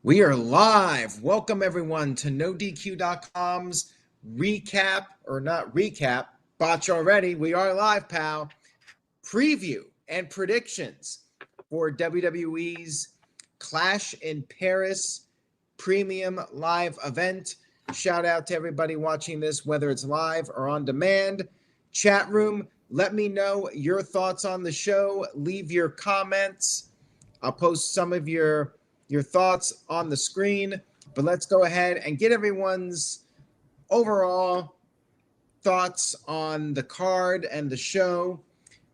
We are live. Welcome everyone to NoDQ.com's recap, or not recap, botch already. We are live, pal. Preview and predictions for WWE's Clash in Paris premium live event. Shout out to everybody watching this, whether it's live or on demand. Chat room, let me know your thoughts on the show. Leave your comments. I'll post some of your thoughts on the screen, but let's go ahead and get everyone's overall thoughts on the card and the show.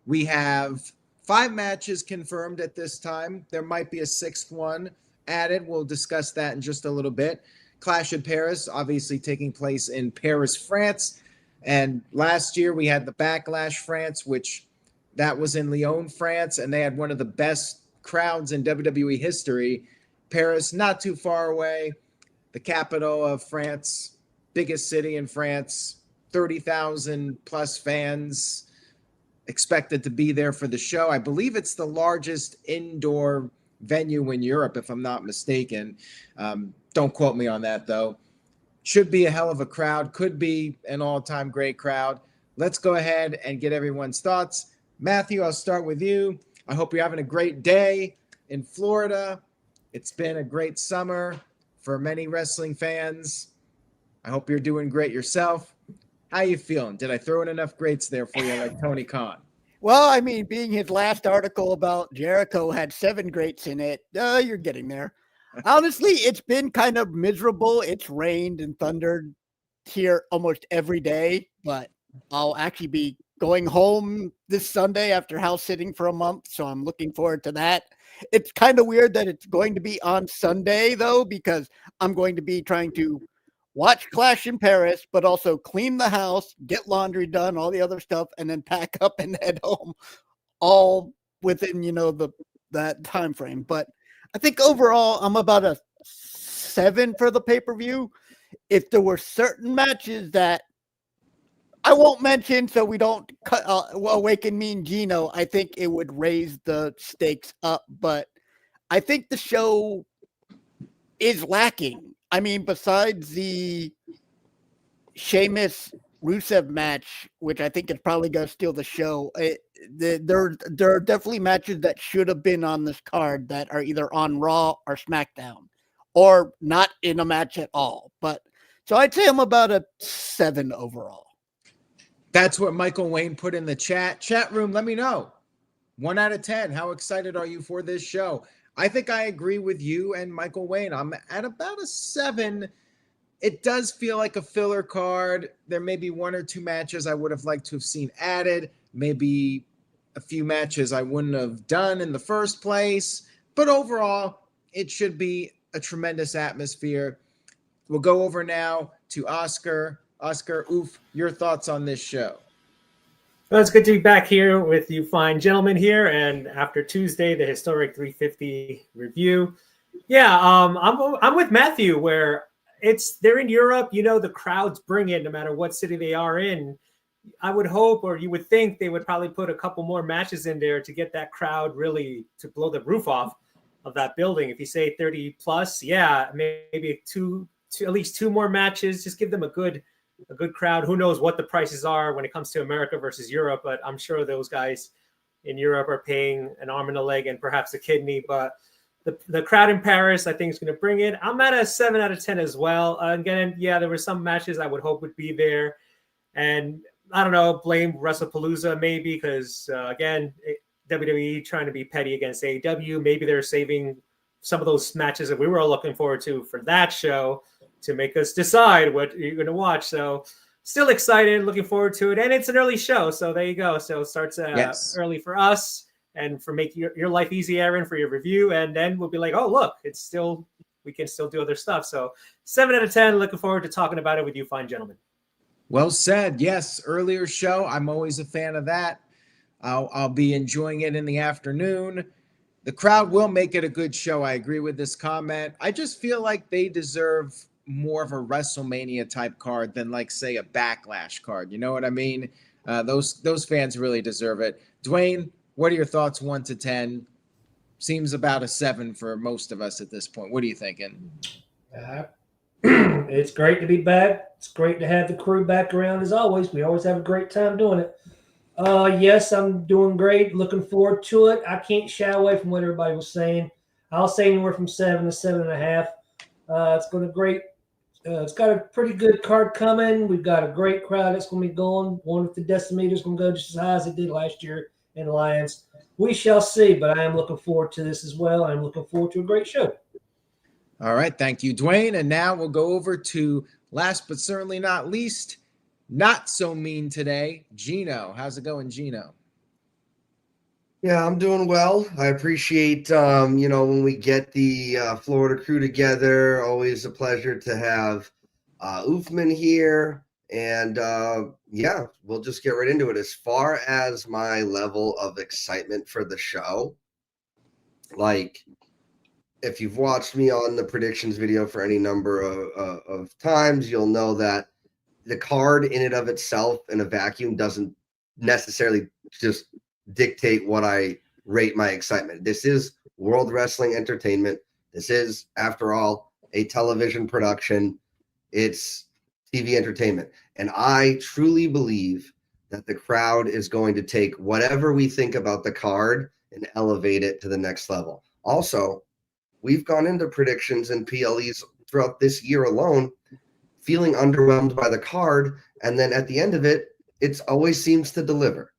We have 5 matches confirmed at this time. There might be a 6th one added. We'll discuss that in just a little bit. Clash in Paris, obviously taking place in Paris, France. And last year we had the Backlash France, which that was in Lyon, France, and they had one of the best crowds in WWE history. Paris, not too far away, the capital of France, biggest city in France, 30,000 plus fans expected to be there for the show. I believe it's the largest indoor venue in Europe, if I'm not mistaken. Don't quote me on that, though. Should be a hell of a crowd. Could be an all-time great crowd. Let's go ahead and get everyone's thoughts. Matthew, I'll start with you. I hope you're having a great day in Florida. It's been a great summer for many wrestling fans. I hope you're doing great yourself. How you feeling? Did I throw in enough greats there for you like Tony Khan? Well, I mean, being his last article about Jericho had 7 greats in it, you're getting there. Honestly, it's been kind of miserable. It's rained and thundered here almost every day, but I'll actually be going home this Sunday after house sitting for a month, so I'm looking forward to that. It's kind of weird that it's going to be on Sunday, though, because I'm going to be trying to watch Clash in Paris, but also clean the house, get laundry done, all the other stuff, and then pack up and head home, all within, that time frame. But I think overall, I'm about a 7 for the pay-per-view. If there were certain matches that I won't mention so we don't awaken Mean Gino, I think it would raise the stakes up. But I think the show is lacking. I mean, besides the Sheamus Rusev match, which I think is probably going to steal the show, there are definitely matches that should have been on this card that are either on Raw or SmackDown or not in a match at all. But so I'd say I'm about a 7 overall. That's what Michael Wayne put in the chat room. Let me know. 1 out of 10. How excited are you for this show? I think I agree with you and Michael Wayne. I'm at about a 7. It does feel like a filler card. There may be 1 or 2 matches I would have liked to have seen added. Maybe a few matches I wouldn't have done in the first place. But overall, it should be a tremendous atmosphere. We'll go over now to Oscar. Oscar, your thoughts on this show? Well, it's good to be back here with you fine gentlemen here. And after Tuesday, the historic 350 review. Yeah, I'm with Matthew where they're in Europe. The crowds bring it no matter what city they are in. I would hope, or you would think they would probably put a couple more matches in there to get that crowd really to blow the roof off of that building. If you say 30 plus, yeah, maybe at least 2 more matches, just give them a good crowd. Who knows what the prices are when it comes to America versus Europe, but I'm sure those guys in Europe are paying an arm and a leg and perhaps a kidney. But the crowd in Paris, I think, is going to bring it. I'm at a 7 out of 10 as well. Again, yeah, there were some matches I would hope would be there. And I don't know, blame WrestlePalooza maybe because, again, WWE trying to be petty against AEW. Maybe they're saving some of those matches that we were all looking forward to for that show to make us decide what you're going to watch. So still excited, looking forward to it. And it's an early show. So there you go. So it starts early for us and for making your life easy, Aaron, for your review. And then we'll be like, oh, look, we can still do other stuff. So 7 out of 10, looking forward to talking about it with you fine gentlemen. Well said. Yes, earlier show. I'm always a fan of that. I'll be enjoying it in the afternoon. The crowd will make it a good show. I agree with this comment. I just feel like they deserve more of a WrestleMania type card than like say a Backlash card. You know what I mean? Those fans really deserve it. Dwayne, what are your thoughts 1 to 10? seems about a 7 for most of us at this point. What are you thinking? It's great to be back. It's great to have the crew back around as always. We always have a great time doing it. Yes, I'm doing great. Looking forward to it. I can't shy away from what everybody was saying. I'll say anywhere from 7 to 7.5. It's going to great. It's got a pretty good card coming. We've got a great crowd that's going to be going. Wonder if the decimeter is going to go just as high as it did last year in Alliance. We shall see, but I am looking forward to this as well. I'm looking forward to a great show. All right. Thank you, Dwayne. And now we'll go over to last but certainly not least, not so mean today, Gino. How's it going, Gino? Yeah, I'm doing well. I appreciate, when we get the Florida crew together, always a pleasure to have Oofman here. And yeah, we'll just get right into it. As far as my level of excitement for the show, like if you've watched me on the predictions video for any number of times, you'll know that the card in and of itself in a vacuum doesn't necessarily just dictate what I rate my excitement. This is World Wrestling Entertainment. This is, after all, a television production. It's TV entertainment. And I truly believe that the crowd is going to take whatever we think about the card and elevate it to the next level. Also, we've gone into predictions and PLEs throughout this year alone, feeling underwhelmed by the card. And then at the end of it, it always seems to deliver.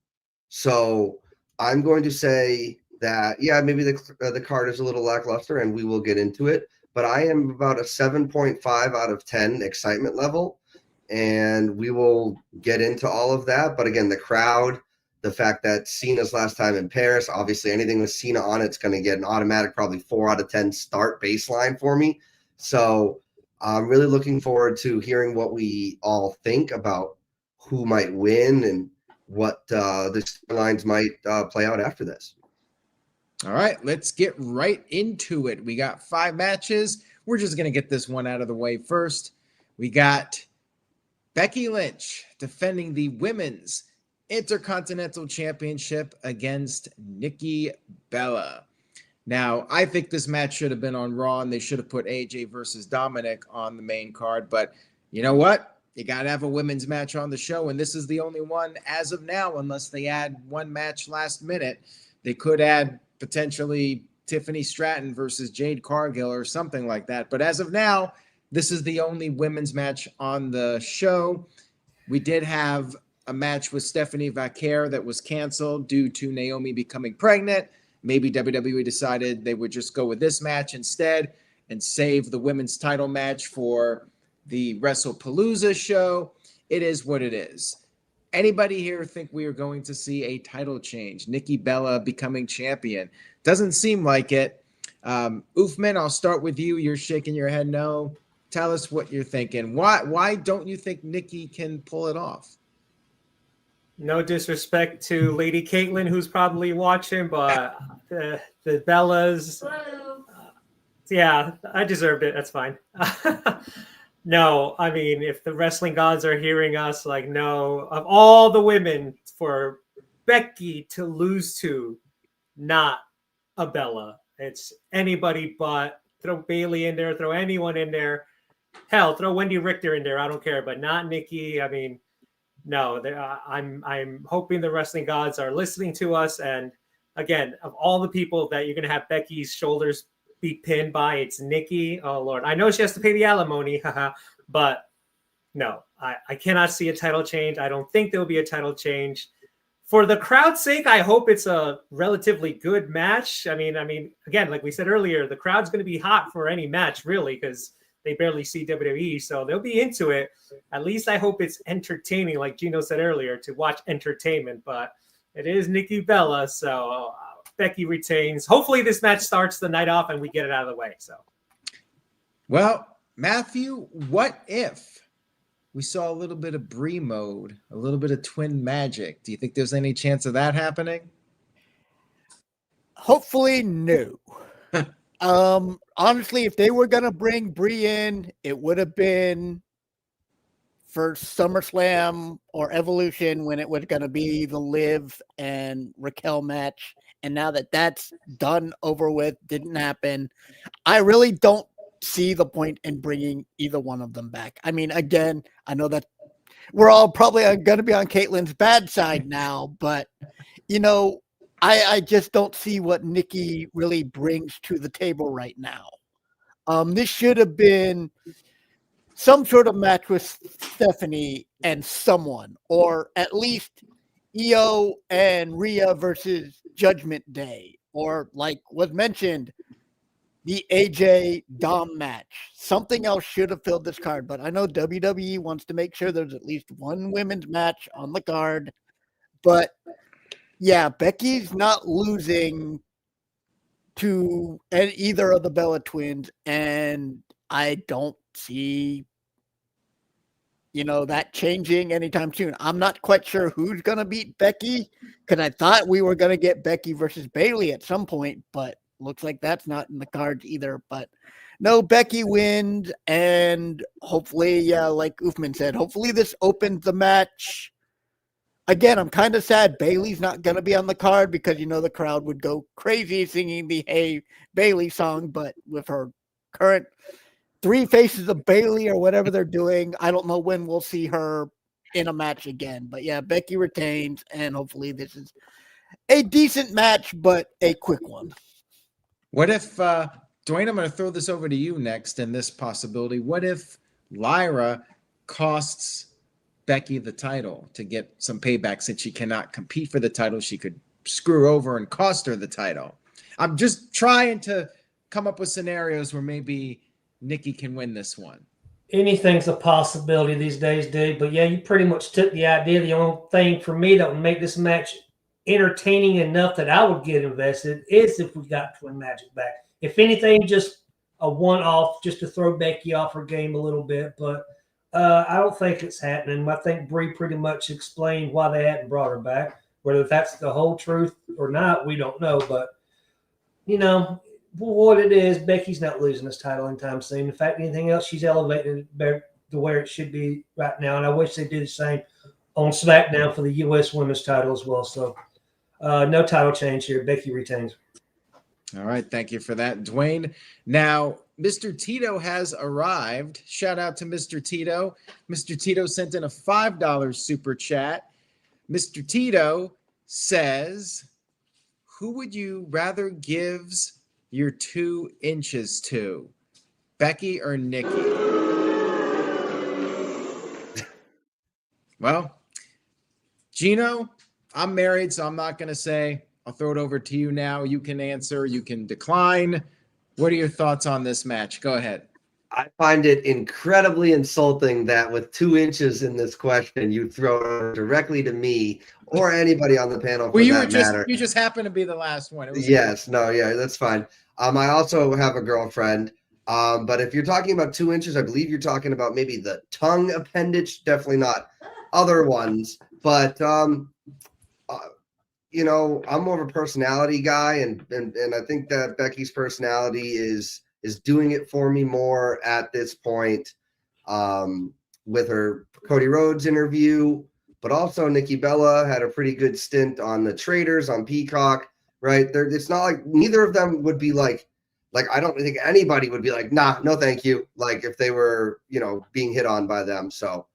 So I'm going to say that, yeah, maybe the card is a little lackluster and we will get into it, but I am about a 7.5 out of 10 excitement level, and we will get into all of that. But again, the crowd, the fact that Cena's last time in Paris, obviously anything with Cena on it's going to get an automatic probably 4 out of 10 start baseline for me. So I'm really looking forward to hearing what we all think about who might win and what the storylines might play out after this. All right, let's get right into it. We got 5 matches. We're just going to get this one out of the way first. We got Becky Lynch defending the Women's Intercontinental Championship against Nikki Bella. Now, I think this match should have been on Raw, and they should have put AJ versus Dominic on the main card. But you know what? You got to have a women's match on the show, and this is the only one as of now, unless they add one match last minute. They could add potentially Tiffany Stratton versus Jade Cargill or something like that. But as of now, this is the only women's match on the show. We did have a match with Stephanie Vaquer that was canceled due to Naomi becoming pregnant. Maybe WWE decided they would just go with this match instead and save the women's title match for the WrestlePalooza show. It is what it is. Anybody here think we are going to see a title change? Nikki Bella becoming champion? Doesn't seem like it. Oofman, I'll start with you. You're shaking your head no. Tell us what you're thinking. Why don't you think Nikki can pull it off? No disrespect to Lady Caitlin, who's probably watching, but the Bellas, yeah, I deserved it. That's fine. No, I mean, if the wrestling gods are hearing us, like, no, of all the women, for Becky to lose to, not a Bella. It's anybody but. Throw Bailey in there, throw anyone in there. Hell, throw Wendy Richter in there. I don't care, but not Nikki. I mean, no, I'm hoping the wrestling gods are listening to us. And again, of all the people that you're going to have Becky's shoulders be pinned by, it's Nikki. Oh, Lord. I know she has to pay the alimony, but no, I cannot see a title change. I don't think there'll be a title change. For the crowd's sake, I hope it's a relatively good match. I mean, again, like we said earlier, the crowd's going to be hot for any match, really, because they barely see WWE, so they'll be into it. At least I hope it's entertaining, like Gino said earlier, to watch entertainment. But it is Nikki Bella, so Becky retains. Hopefully this match starts the night off and we get it out of the way. So, well, Matthew, what if we saw a little bit of Brie mode, a little bit of twin magic? Do you think there's any chance of that happening? Hopefully, no. Honestly, if they were going to bring Brie in, it would have been for SummerSlam or Evolution when it was going to be the Liv and Raquel match. And now that that's done, over with, didn't happen, I really don't see the point in bringing either one of them back. I mean, again, I know that we're all probably going to be on Caitlin's bad side now, but, I just don't see what Nikki really brings to the table right now. This should have been some sort of match with Stephanie and someone, or at least Io and Rhea versus Judgment Day, or like was mentioned, the AJ Dom match. Something else should have filled this card, but I know WWE wants to make sure there's at least one women's match on the card. But yeah, Becky's not losing to either of the Bella twins, and I don't see that changing anytime soon. I'm not quite sure who's going to beat Becky, because I thought we were going to get Becky versus Bayley at some point, but looks like that's not in the cards either. But no, Becky wins, and hopefully, like Uthman said, hopefully this opens the match. Again, I'm kind of sad Bayley's not going to be on the card, because the crowd would go crazy singing the Hey Bayley song, but with her current 3 faces of Bayley or whatever they're doing, I don't know when we'll see her in a match again. But yeah, Becky retains, and hopefully this is a decent match, but a quick one. What if, Dwayne, I'm going to throw this over to you next in this possibility. What if Lyra costs Becky the title to get some payback, since she cannot compete for the title? She could screw over and cost her the title. I'm just trying to come up with scenarios where maybe Nikki can win this one. Anything's a possibility these days, dude. But yeah, you pretty much took the idea. The only thing for me that would make this match entertaining enough that I would get invested is if we got Twin Magic back. If anything, just a one-off, just to throw Becky off her game a little bit. But I don't think it's happening. I think Brie pretty much explained why they hadn't brought her back. Whether that's the whole truth or not, we don't know. But, what it is, Becky's not losing this title anytime soon. In fact, anything else, she's elevated it to where it should be right now. And I wish they did the same on SmackDown for the U.S. Women's title as well. So no title change here. Becky retains. All right. Thank you for that, Dwayne. Now, Mr. Tito has arrived. Shout out to Mr. Tito. Mr. Tito sent in a $5 super chat. Mr. Tito says, who would you rather gives your 2 inches to, Becky or Nikki? Well, Gino, I'm married, so I'm not going to say. I'll throw it over to you now. You can answer. You can decline. What are your thoughts on this match? Go ahead. I find it incredibly insulting that with 2 inches in this question, you throw it directly to me or anybody on the panel. Well, you just happen to be the last one. Yes, no, yeah, that's fine. I also have a girlfriend, but if you're talking about 2 inches, I believe you're talking about maybe the tongue appendage. Definitely not other ones, but I'm more of a personality guy, and I think that Becky's personality is doing it for me more at this point, with her Cody Rhodes interview, but also Nikki Bella had a pretty good stint on the Traders on Peacock, right? It's not like neither of them would be like I don't think anybody would be like, nah, no thank you, like if they were being hit on by them. So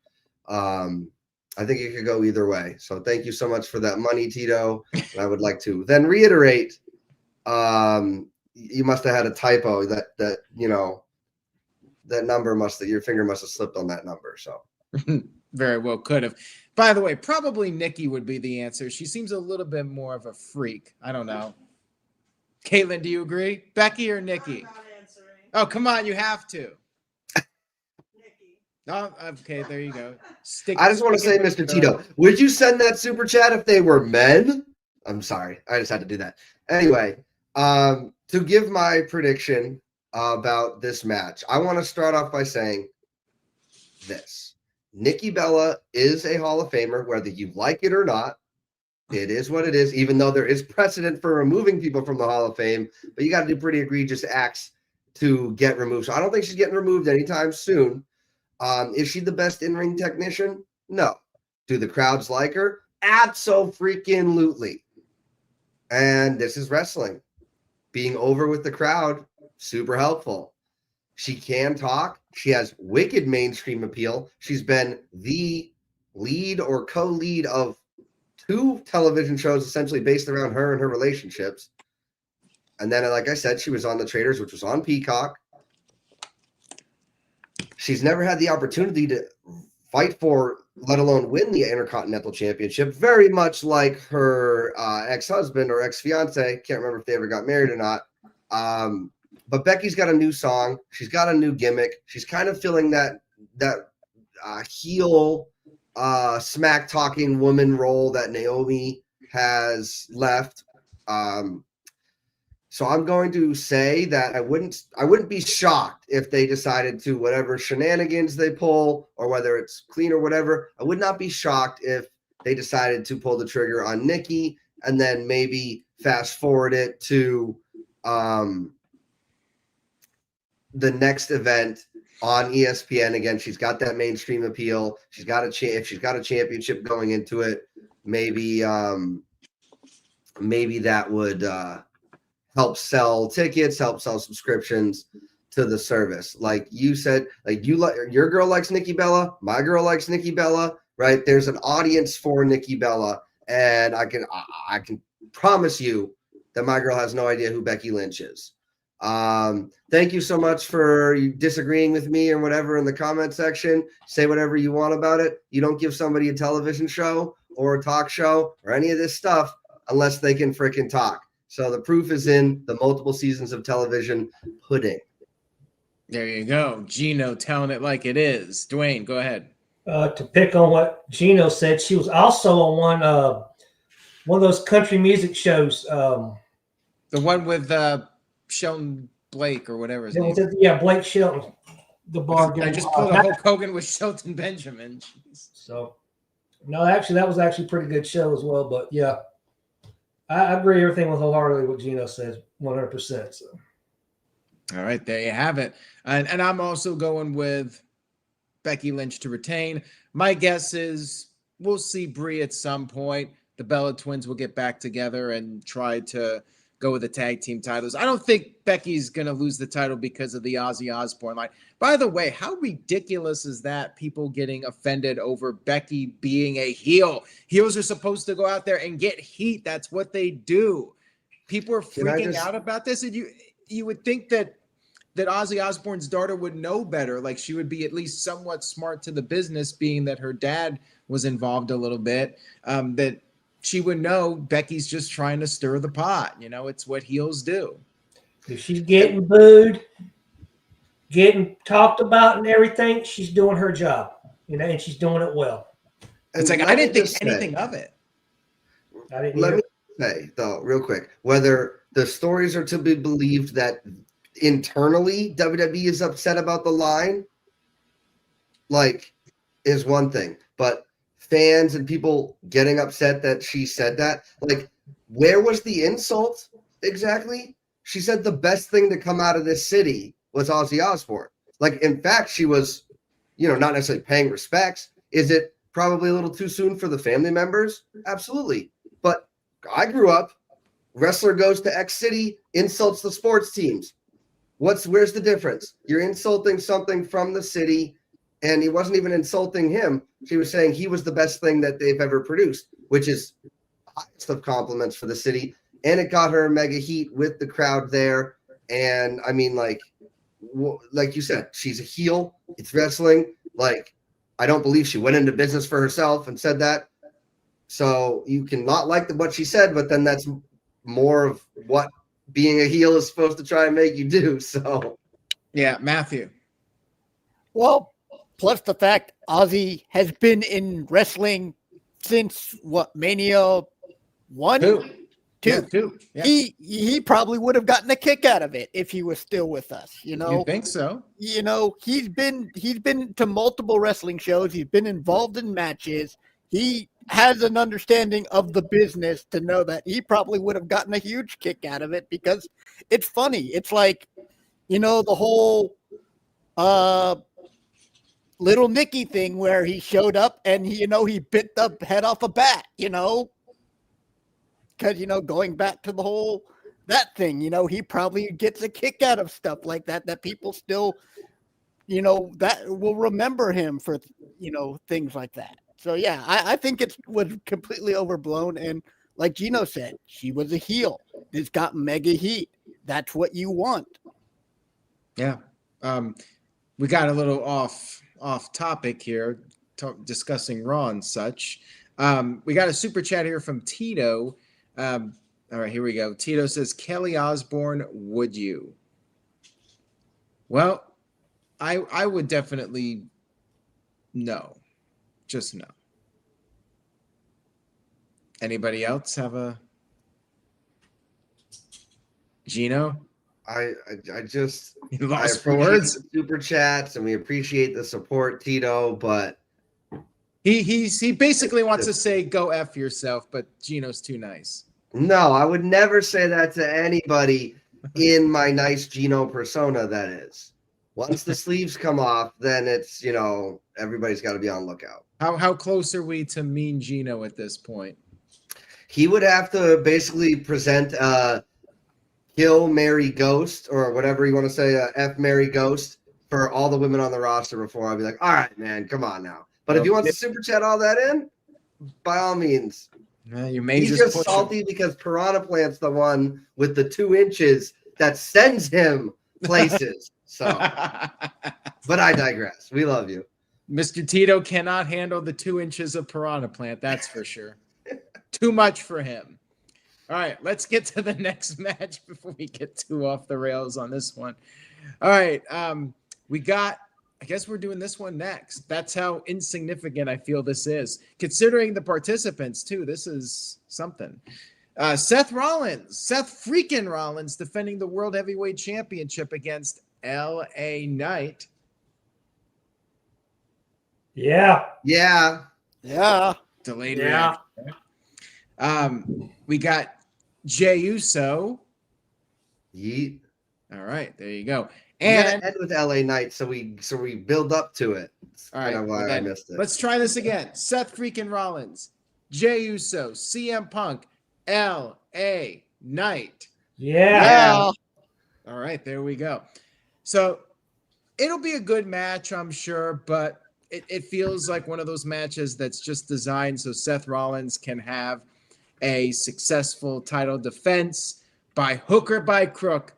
I think it could go either way. So thank you so much for that money, Tito. And I would like to then reiterate, you must have had a typo that number your finger must have slipped on that number. So very well could have. By the way, probably Nikki would be the answer. She seems a little bit more of a freak. I don't know. Caitlin, do you agree? Becky or Nikki? I'm not answering. Oh, come on. You have to. Nikki. Oh, okay. There you go. I just want to say, Mr. Tito, would you send that super chat if they were men? I'm sorry. I just had to do that. Anyway, to give my prediction about this match, I want to start off by saying this. Nikki Bella is a Hall of Famer, whether you like it or not. It is what it is, even though there is precedent for removing people from the Hall of Fame, but you got to do pretty egregious acts to get removed. So I don't think she's getting removed anytime soon. Is she the best in-ring technician? No. Do the crowds like her? Abso-freaking-lutely. And this is wrestling. Being over with the crowd, super helpful. She can talk. She has wicked mainstream appeal. She's been the lead or co-lead of 2 television shows essentially based around her and her relationships. And then, like I said, she was on The Traitors, which was on Peacock. She's never had the opportunity to fight for, let alone win the Intercontinental Championship, very much like her ex-husband or ex-fiance. Can't remember if they ever got married or not. But Becky's got a new song. She's got a new gimmick. She's kind of filling that heel smack-talking woman role that Naomi has left. So I'm going to say that I wouldn't be shocked if they decided to, whatever shenanigans they pull, or whether it's clean or whatever, I would not be shocked if they decided to pull the trigger on Nikki and then maybe fast forward it to the next event on ESPN. Again, she's got that mainstream appeal. She's got if she's got a championship going into it, maybe that would help sell tickets, help sell subscriptions to the service. Like you said, like your girl likes Nikki Bella, my girl likes Nikki Bella, right? There's an audience for Nikki Bella, and I can promise you that my girl has no idea who Becky Lynch is. Thank you so much for disagreeing with me or whatever in the comment section. Say whatever you want about it. You don't give somebody a television show or a talk show or any of this stuff unless they can freaking talk. So the proof is in the multiple seasons of television pudding. There you go. Gino telling it like it is. Dwayne, go ahead. To pick on what Gino said, she was also on one of those country music shows. The one with Shelton Blake or whatever his name is. Yeah, Blake Shelton. The bar. I just pulled a Hulk Hogan with Shelton Benjamin. Jeez. So, no, actually, that was actually a pretty good show as well. But yeah, I agree everything with wholeheartedly what Gino says, 100%. So. All right, there you have it. And I'm also going with Becky Lynch to retain. My guess is we'll see Brie at some point. The Bella twins will get back together and try to go with the tag team titles. I don't think Becky's going to lose the title because of the Ozzy Osbourne line. By the way, how ridiculous is that? People getting offended over Becky being a heel. Heels are supposed to go out there and get heat. That's what they do. People are freaking out about this. And you would think that Ozzy Osbourne's daughter would know better. Like she would be at least somewhat smart to the business, being that her dad was involved a little bit, that she would know Becky's just trying to stir the pot. You know, it's what heels do. If she's getting booed, getting talked about and everything, she's doing her job, you know, and she's doing it well. It's like, I didn't think anything of it. Let me say, though, real quick, whether the stories are to be believed that internally WWE is upset about the line, like, is one thing. But fans and people getting upset that she said that, like, where was the insult exactly? She said the best thing to come out of this city was Ozzy Osbourne. Like, in fact, she was, you know, not necessarily paying respects. Is it probably a little too soon for the family members? Absolutely. But I grew up, wrestler goes to X city, insults the sports teams. Where's the difference? You're insulting something from the city, and he wasn't even insulting him. She was saying he was the best thing that they've ever produced, which is highest of compliments for the city. And it got her mega heat with the crowd there. And I mean, like you said, she's a heel. It's wrestling. Like, I don't believe she went into business for herself and said that. So you can not like what she said, but then that's more of what being a heel is supposed to try and make you do. So, yeah, Matthew. Well, plus the fact Ozzy has been in wrestling since Mania 1? Two. Yeah. He probably would have gotten a kick out of it if he was still with us, you know. You think so? You know, he's been to multiple wrestling shows. He's been involved in matches. He has an understanding of the business to know that he probably would have gotten a huge kick out of it, because it's funny. It's like, you know, the whole little Nicky thing where he showed up and he bit the head off a bat, because going back to the whole that thing, he probably gets a kick out of stuff like that people still, that will remember him for things like that. So yeah, I think it was completely overblown, and like Gino said, she was a heel. This got mega heat. That's what you want. Yeah. We got a little off topic here, discussing Raw and such. We got a super chat here from Tito. All right, here we go. Tito says, Kelly Osbourne, would you? Well, I would definitely no. Just no. Anybody else have a I Gino? just You lost for appreciate words. the super chats and we appreciate the support, Tito, but He basically wants to say go F yourself, but Gino's too nice. no, I would never say that to anybody in my nice Gino persona, that is. Once the sleeves come off, then it's, everybody's got to be on lookout. How close are we to mean Gino at this point? He would have to basically present kill, marry, ghost, or whatever you want to say, F, marry, ghost for all the women on the roster before I'd be like, all right, man, come on now. But if he wants to super chat all that in, by all means. You may He's just salty because Piranha Plant's the one with the 2 inches that sends him places. So, but I digress. We love you. Mr. Tito cannot handle the 2 inches of Piranha Plant, that's for sure. Too much for him. All right, let's get to the next match before we get too off the rails on this one. All right, we got, I guess we're doing this one next. That's how insignificant I feel this is. Considering the participants, too, this is something. Seth freaking Rollins, defending the World Heavyweight Championship against LA Knight. Yeah. Delayed reaction. We got Jey Uso. Yeet. All right, there you go. And end with LA Knight, so we build up to it. All right, why I missed it. Let's try this again. Seth freaking Rollins, Jey Uso, CM Punk, LA Knight. Yeah. All right, there we go. So it'll be a good match, I'm sure, but it feels like one of those matches that's just designed so Seth Rollins can have a successful title defense by hook or by crook.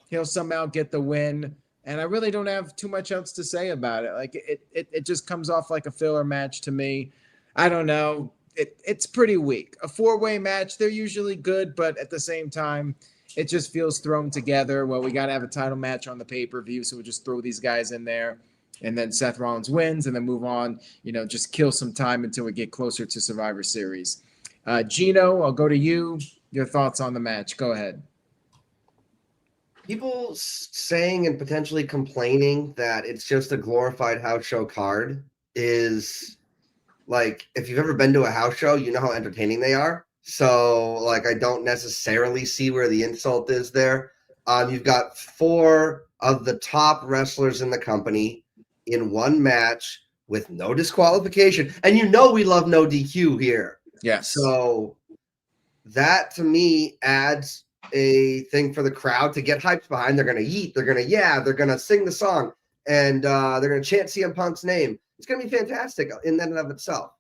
He'll somehow get the win, and I really don't have too much else to say about it. Like it just comes off like a filler match to me. I don't know. It's pretty weak. A 4-way match, they're usually good, but at the same time, it just feels thrown together. Well, we got to have a title match on the pay-per-view, so we'll just throw these guys in there, and then Seth Rollins wins, and then move on. Just kill some time until we get closer to Survivor Series. Gino, I'll go to you. Your thoughts on the match. Go ahead. People saying and potentially complaining that it's just a glorified house show card is like, if you've ever been to a house show, you know how entertaining they are. So, like, I don't necessarily see where the insult is there. You've got 4 of the top wrestlers in the company in one match with no disqualification. And we love no DQ here. Yes. So that, to me, adds a thing for the crowd to get hyped behind. They're going to yeet. They're going to they're going to sing the song. And they're going to chant CM Punk's name. It's going to be fantastic in and of itself.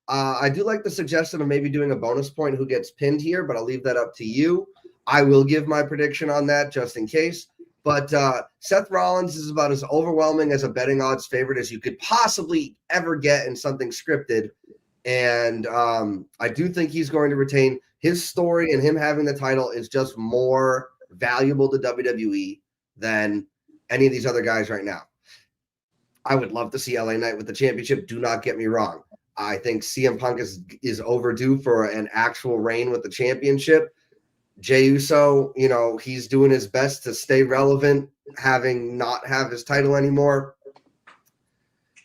I do like the suggestion of maybe doing a bonus point who gets pinned here, but I'll leave that up to you. I will give my prediction on that just in case. But Seth Rollins is about as overwhelming as a betting odds favorite as you could possibly ever get in something scripted. And I do think he's going to retain. His story and him having the title is just more valuable to WWE than any of these other guys right now. I would love to see LA Knight with the championship. Do not get me wrong. I think CM Punk is overdue for an actual reign with the championship. Jey Uso, he's doing his best to stay relevant, having not have his title anymore.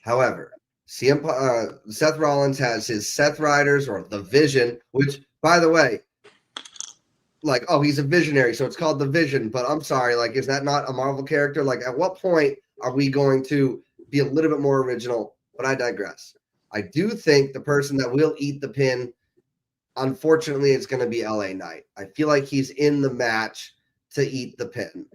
However, Seth Rollins has his Seth Riders, or the Vision, which, by the way, like, oh, he's a visionary, so it's called the Vision. But I'm sorry, like, is that not a Marvel character? Like, at what point are we going to be a little bit more original, but I digress. I do think the person that will eat the pin, unfortunately, is going to be LA Knight. I feel like he's in the match to eat the pin.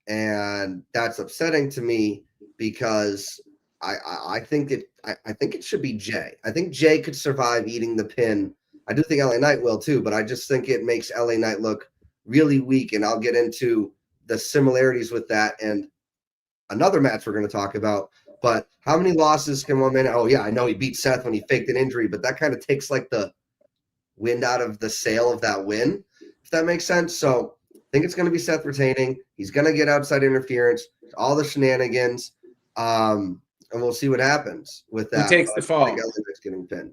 And that's upsetting to me because I think it should be Jey. I think Jey could survive eating the pin. I do think LA Knight will too, but I just think it makes LA Knight look really weak. And I'll get into the similarities with that and another match we're going to talk about. But how many losses can one man? Oh yeah, I know he beat Seth when he faked an injury, but that kind of takes like the wind out of the sail of that win, if that makes sense. So I think it's going to be Seth retaining. He's going to get outside interference, all the shenanigans, and we'll see what happens with that. Who takes the fall? I think LA Knight's getting pinned.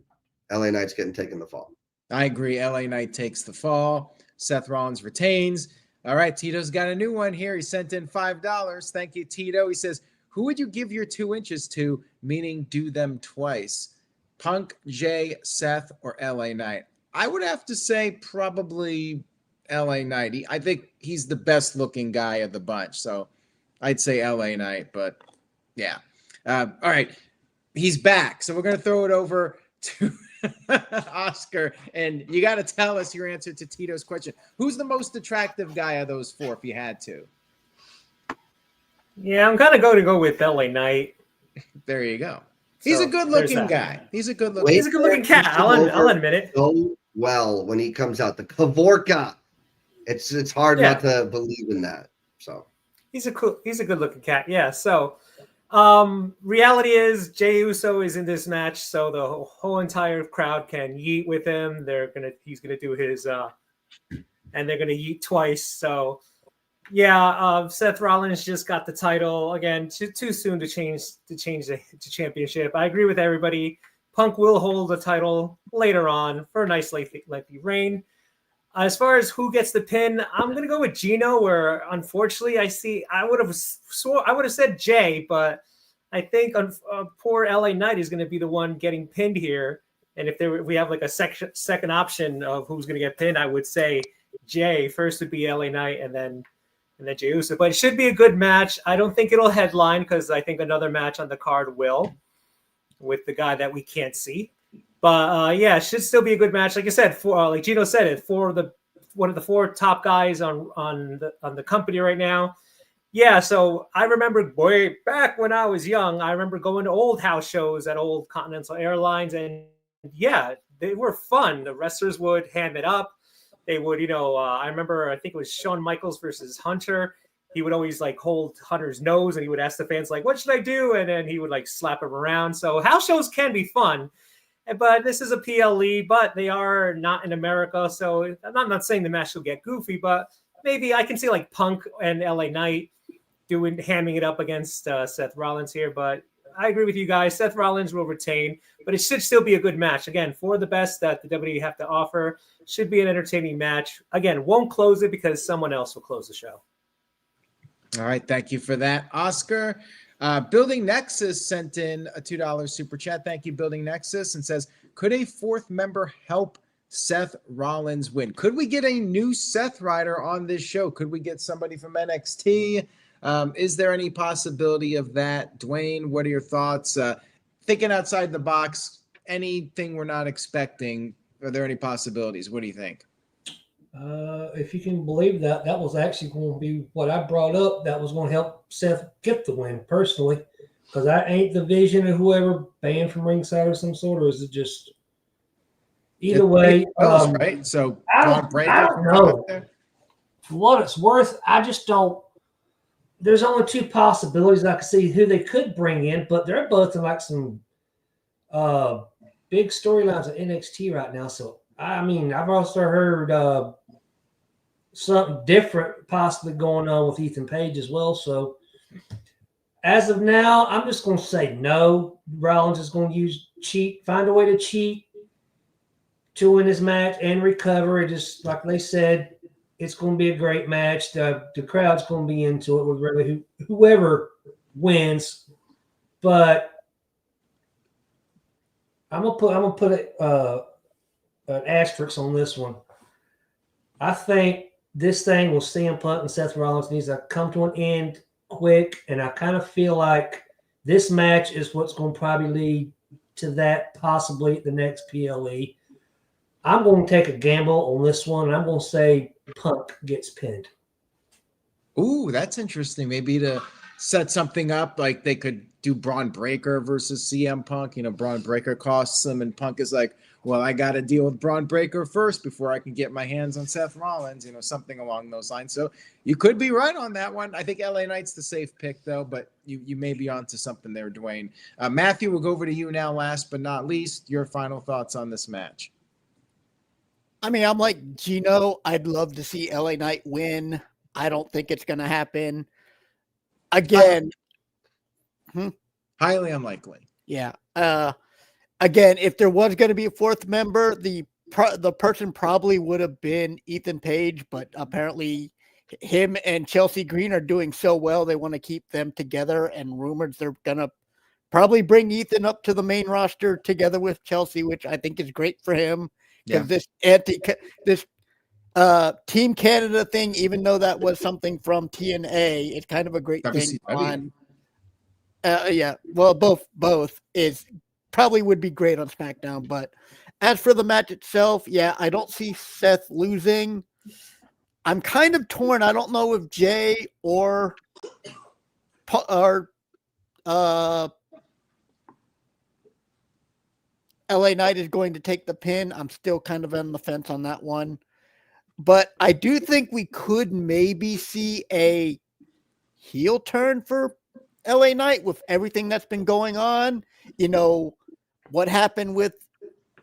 LA Knight's getting taken the fall. I agree. LA Knight takes the fall. Seth Rollins retains. All right, Tito's got a new one here. He sent in $5. Thank you, Tito. He says, who would you give your 2 inches to, meaning do them twice? Punk, Jey, Seth, or LA Knight? I would have to say probably LA Knight. I think he's the best looking guy of the bunch. So I'd say LA Knight, but yeah. All right. He's back. So we're going to throw it over to Oscar. And you got to tell us your answer to Tito's question. Who's the most attractive guy of those 4 if you had to? Yeah, I'm kind of going to go with LA Knight. There you go. He's So, a good-looking there's guy. that. He's a good-looking. He's a good-looking cat. I'll admit it. So well when he comes out, the Kavorka. It's hard Yeah. not to believe in that. So He's a good-looking cat. Yeah. So, reality is Jey Uso is in this match, so the whole entire crowd can yeet with him. He's gonna do his, and they're gonna yeet twice. So. Yeah, Seth Rollins just got the title again. Too soon to change the championship. I agree with everybody. Punk will hold the title later on for a nice lengthy reign. As far as who gets the pin, I'm gonna go with Gino. Where unfortunately, I would have said Jey, but I think poor LA Knight is gonna be the one getting pinned here. And if we have like a second option of who's gonna get pinned, I would say Jey. First would be LA Knight, and then Jey Uso. But it should be a good match. I don't think it'll headline because I think another match on the card will with the guy that we can't see. But yeah, it should still be a good match. Like I said, like Gino said it, one of the 4 top guys on the company right now. Yeah, so I remember way back when I was young, I remember going to old house shows at old Continental Airlines, and yeah, they were fun. The wrestlers would ham it up. They would, I remember, I think it was Shawn Michaels versus Hunter. He would always like hold Hunter's nose and he would ask the fans like, what should I do? And then he would like slap him around. So house shows can be fun, but this is a PLE, but they are not in America. So I'm not saying the match will get goofy, but maybe I can see like Punk and LA Knight hamming it up against Seth Rollins here. But I agree with you guys. Seth Rollins will retain, but it should still be a good match. Again, for the best that the WWE have to offer, should be an entertaining match. Again, won't close it because someone else will close the show. All right. Thank you for that, Oscar. Building Nexus sent in a $2 super chat. Thank you, Building Nexus, and says, could a 4th member help Seth Rollins win? Could we get a new Seth rider on this show? Could we get somebody from NXT? Is there any possibility of that? Dwayne, what are your thoughts? Thinking outside the box, anything we're not expecting, are there any possibilities? What do you think? If you can believe that, that was actually going to be what I brought up. That was going to help Seth get the win personally, because I ain't the vision of whoever banned from ringside or some sort, or is it just either way? Right? So I don't know. For what it's worth, I just don't. There's only 2 possibilities I can see who they could bring in, but they're both in like some big storylines at NXT right now. So, I mean, I've also heard something different possibly going on with Ethan Page as well. So, as of now, I'm just going to say no. Rollins is going to find a way to cheat to win his match and recover. It just, like they said, it's going to be a great match. The crowd's going to be into it with really whoever wins. But I'm gonna put an asterisk on this one. I think this thing with CM Punk and Seth Rollins needs to come to an end quick, and I kind of feel like This match is what's going to probably lead to that possibly at the next PLE. I'm going to take a gamble on this one, and I'm going to say Punk gets pinned. Ooh, that's interesting. Maybe to set something up, like they could do Braun Breaker versus CM Punk. You know, Braun Breaker costs them, and Punk is like, well, I got to deal with Braun Breaker first before I can get my hands on Seth Rollins, you know, something along those lines. So you could be right on that one. I think LA Knight's the safe pick, though, but you may be onto something there, Dwayne. Matthew, we'll go over to you now, last but not least. Your final thoughts on this match. I mean, I'm like Gino. I'd love to see LA Knight win. I don't think it's going to happen. Again, highly unlikely. Yeah. Again, if there was going to be a fourth member, the person probably would have been Ethan Page, but apparently him and Chelsea Green are doing so well, they want to keep them together, and rumors they're going to probably bring Ethan up to the main roster together with Chelsea, which I think is great for him. Because this Team Canada thing, even though that was something from TNA, it's kind of a great thing on. Well, both is probably would be great on SmackDown. But as for the match itself, I don't see Seth losing. I'm kind of torn. I don't know if Jey or LA Knight is going to take the pin. I'm still kind of on the fence on that one. But I do think we could maybe see a heel turn for LA Knight with everything that's been going on. You know, what happened with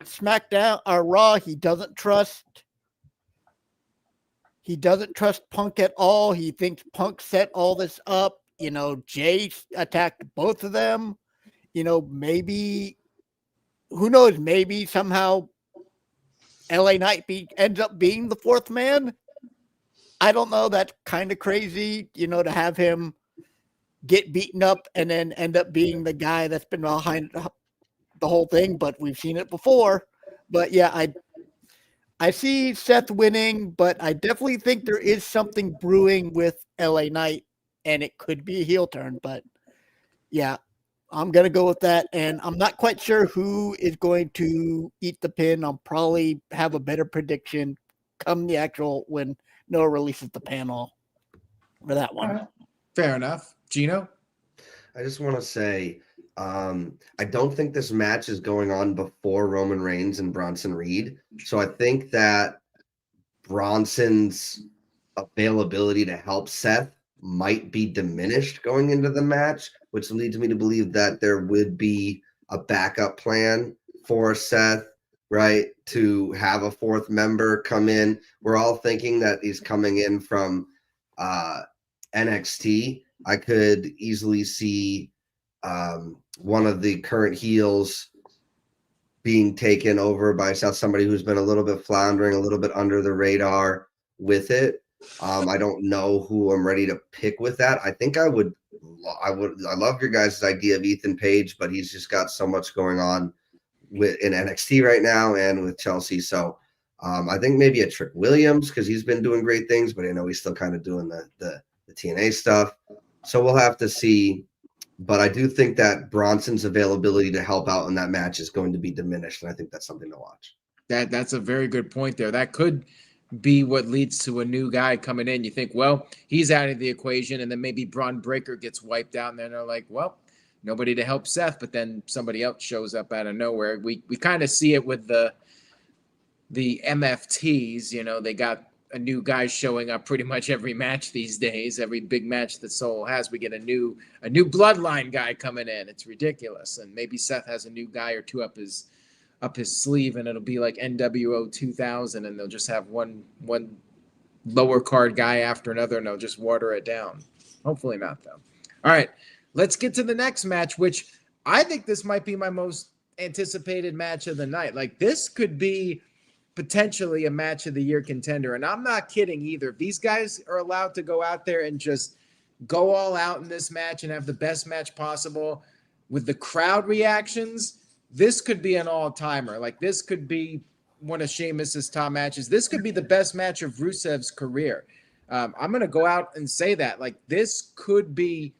SmackDown or Raw, he doesn't trust Punk at all. He thinks Punk set all this up. You know, Jey attacked both of them. You know, maybe, who knows, maybe somehow LA Knight ends up being the fourth man. I don't know. That's kind of crazy, you know, to have him get beaten up and then end up being the guy that's been behind the whole thing. But we've seen it before. But I see Seth winning, but I definitely think there is something brewing with LA Knight, and it could be a heel turn. But I'm going to go with that. And I'm not quite sure who is going to eat the pin. I'll probably have a better prediction come the actual when Noah releases the panel for that one. Fair enough. Gino? I just want to say, I don't think this match is going on before Roman Reigns and Bronson Reed. So I think that Bronson's availability to help Seth might be diminished going into the match, which leads me to believe that there would be a backup plan for Seth, right? To have a fourth member come in. We're all thinking that he's coming in from NXT. I could easily see one of the current heels being taken over by somebody who's been a little bit floundering, a little bit under the radar with it. I don't know who I'm ready to pick with that. I think I love your guys' idea of Ethan Page, but he's just got so much going on in NXT right now and with Chelsea. So I think maybe a Trick Williams, because he's been doing great things, but I know he's still kind of doing the TNA stuff. So we'll have to see. But I do think that Bronson's availability to help out in that match is going to be diminished, and I think that's something to watch. That's a very good point there. That could be what leads to a new guy coming in. You think, well, he's out of the equation, and then maybe Braun Breaker gets wiped out, and then they're like, well, nobody to help Seth, but then somebody else shows up out of nowhere. We kind of see it with the MFTs. You know, they got a new guy showing up pretty much every match these days. Every big match that Soul has, we get a new bloodline guy coming in. It's ridiculous. And maybe Seth has a new guy or two up his sleeve, and it'll be like NWO 2000, and they'll just have one lower card guy after another, and they'll just water it down. Hopefully not, though. All right, let's get to the next match, which I think this might be my most anticipated match of the night. Like, this could be potentially a match of the year contender. And I'm not kidding either. If these guys are allowed to go out there and just go all out in this match and have the best match possible with the crowd reactions, this could be an all-timer. Like, this could be one of Sheamus's top matches. This could be the best match of Rusev's career. I'm going to go out and say that. Like, this could be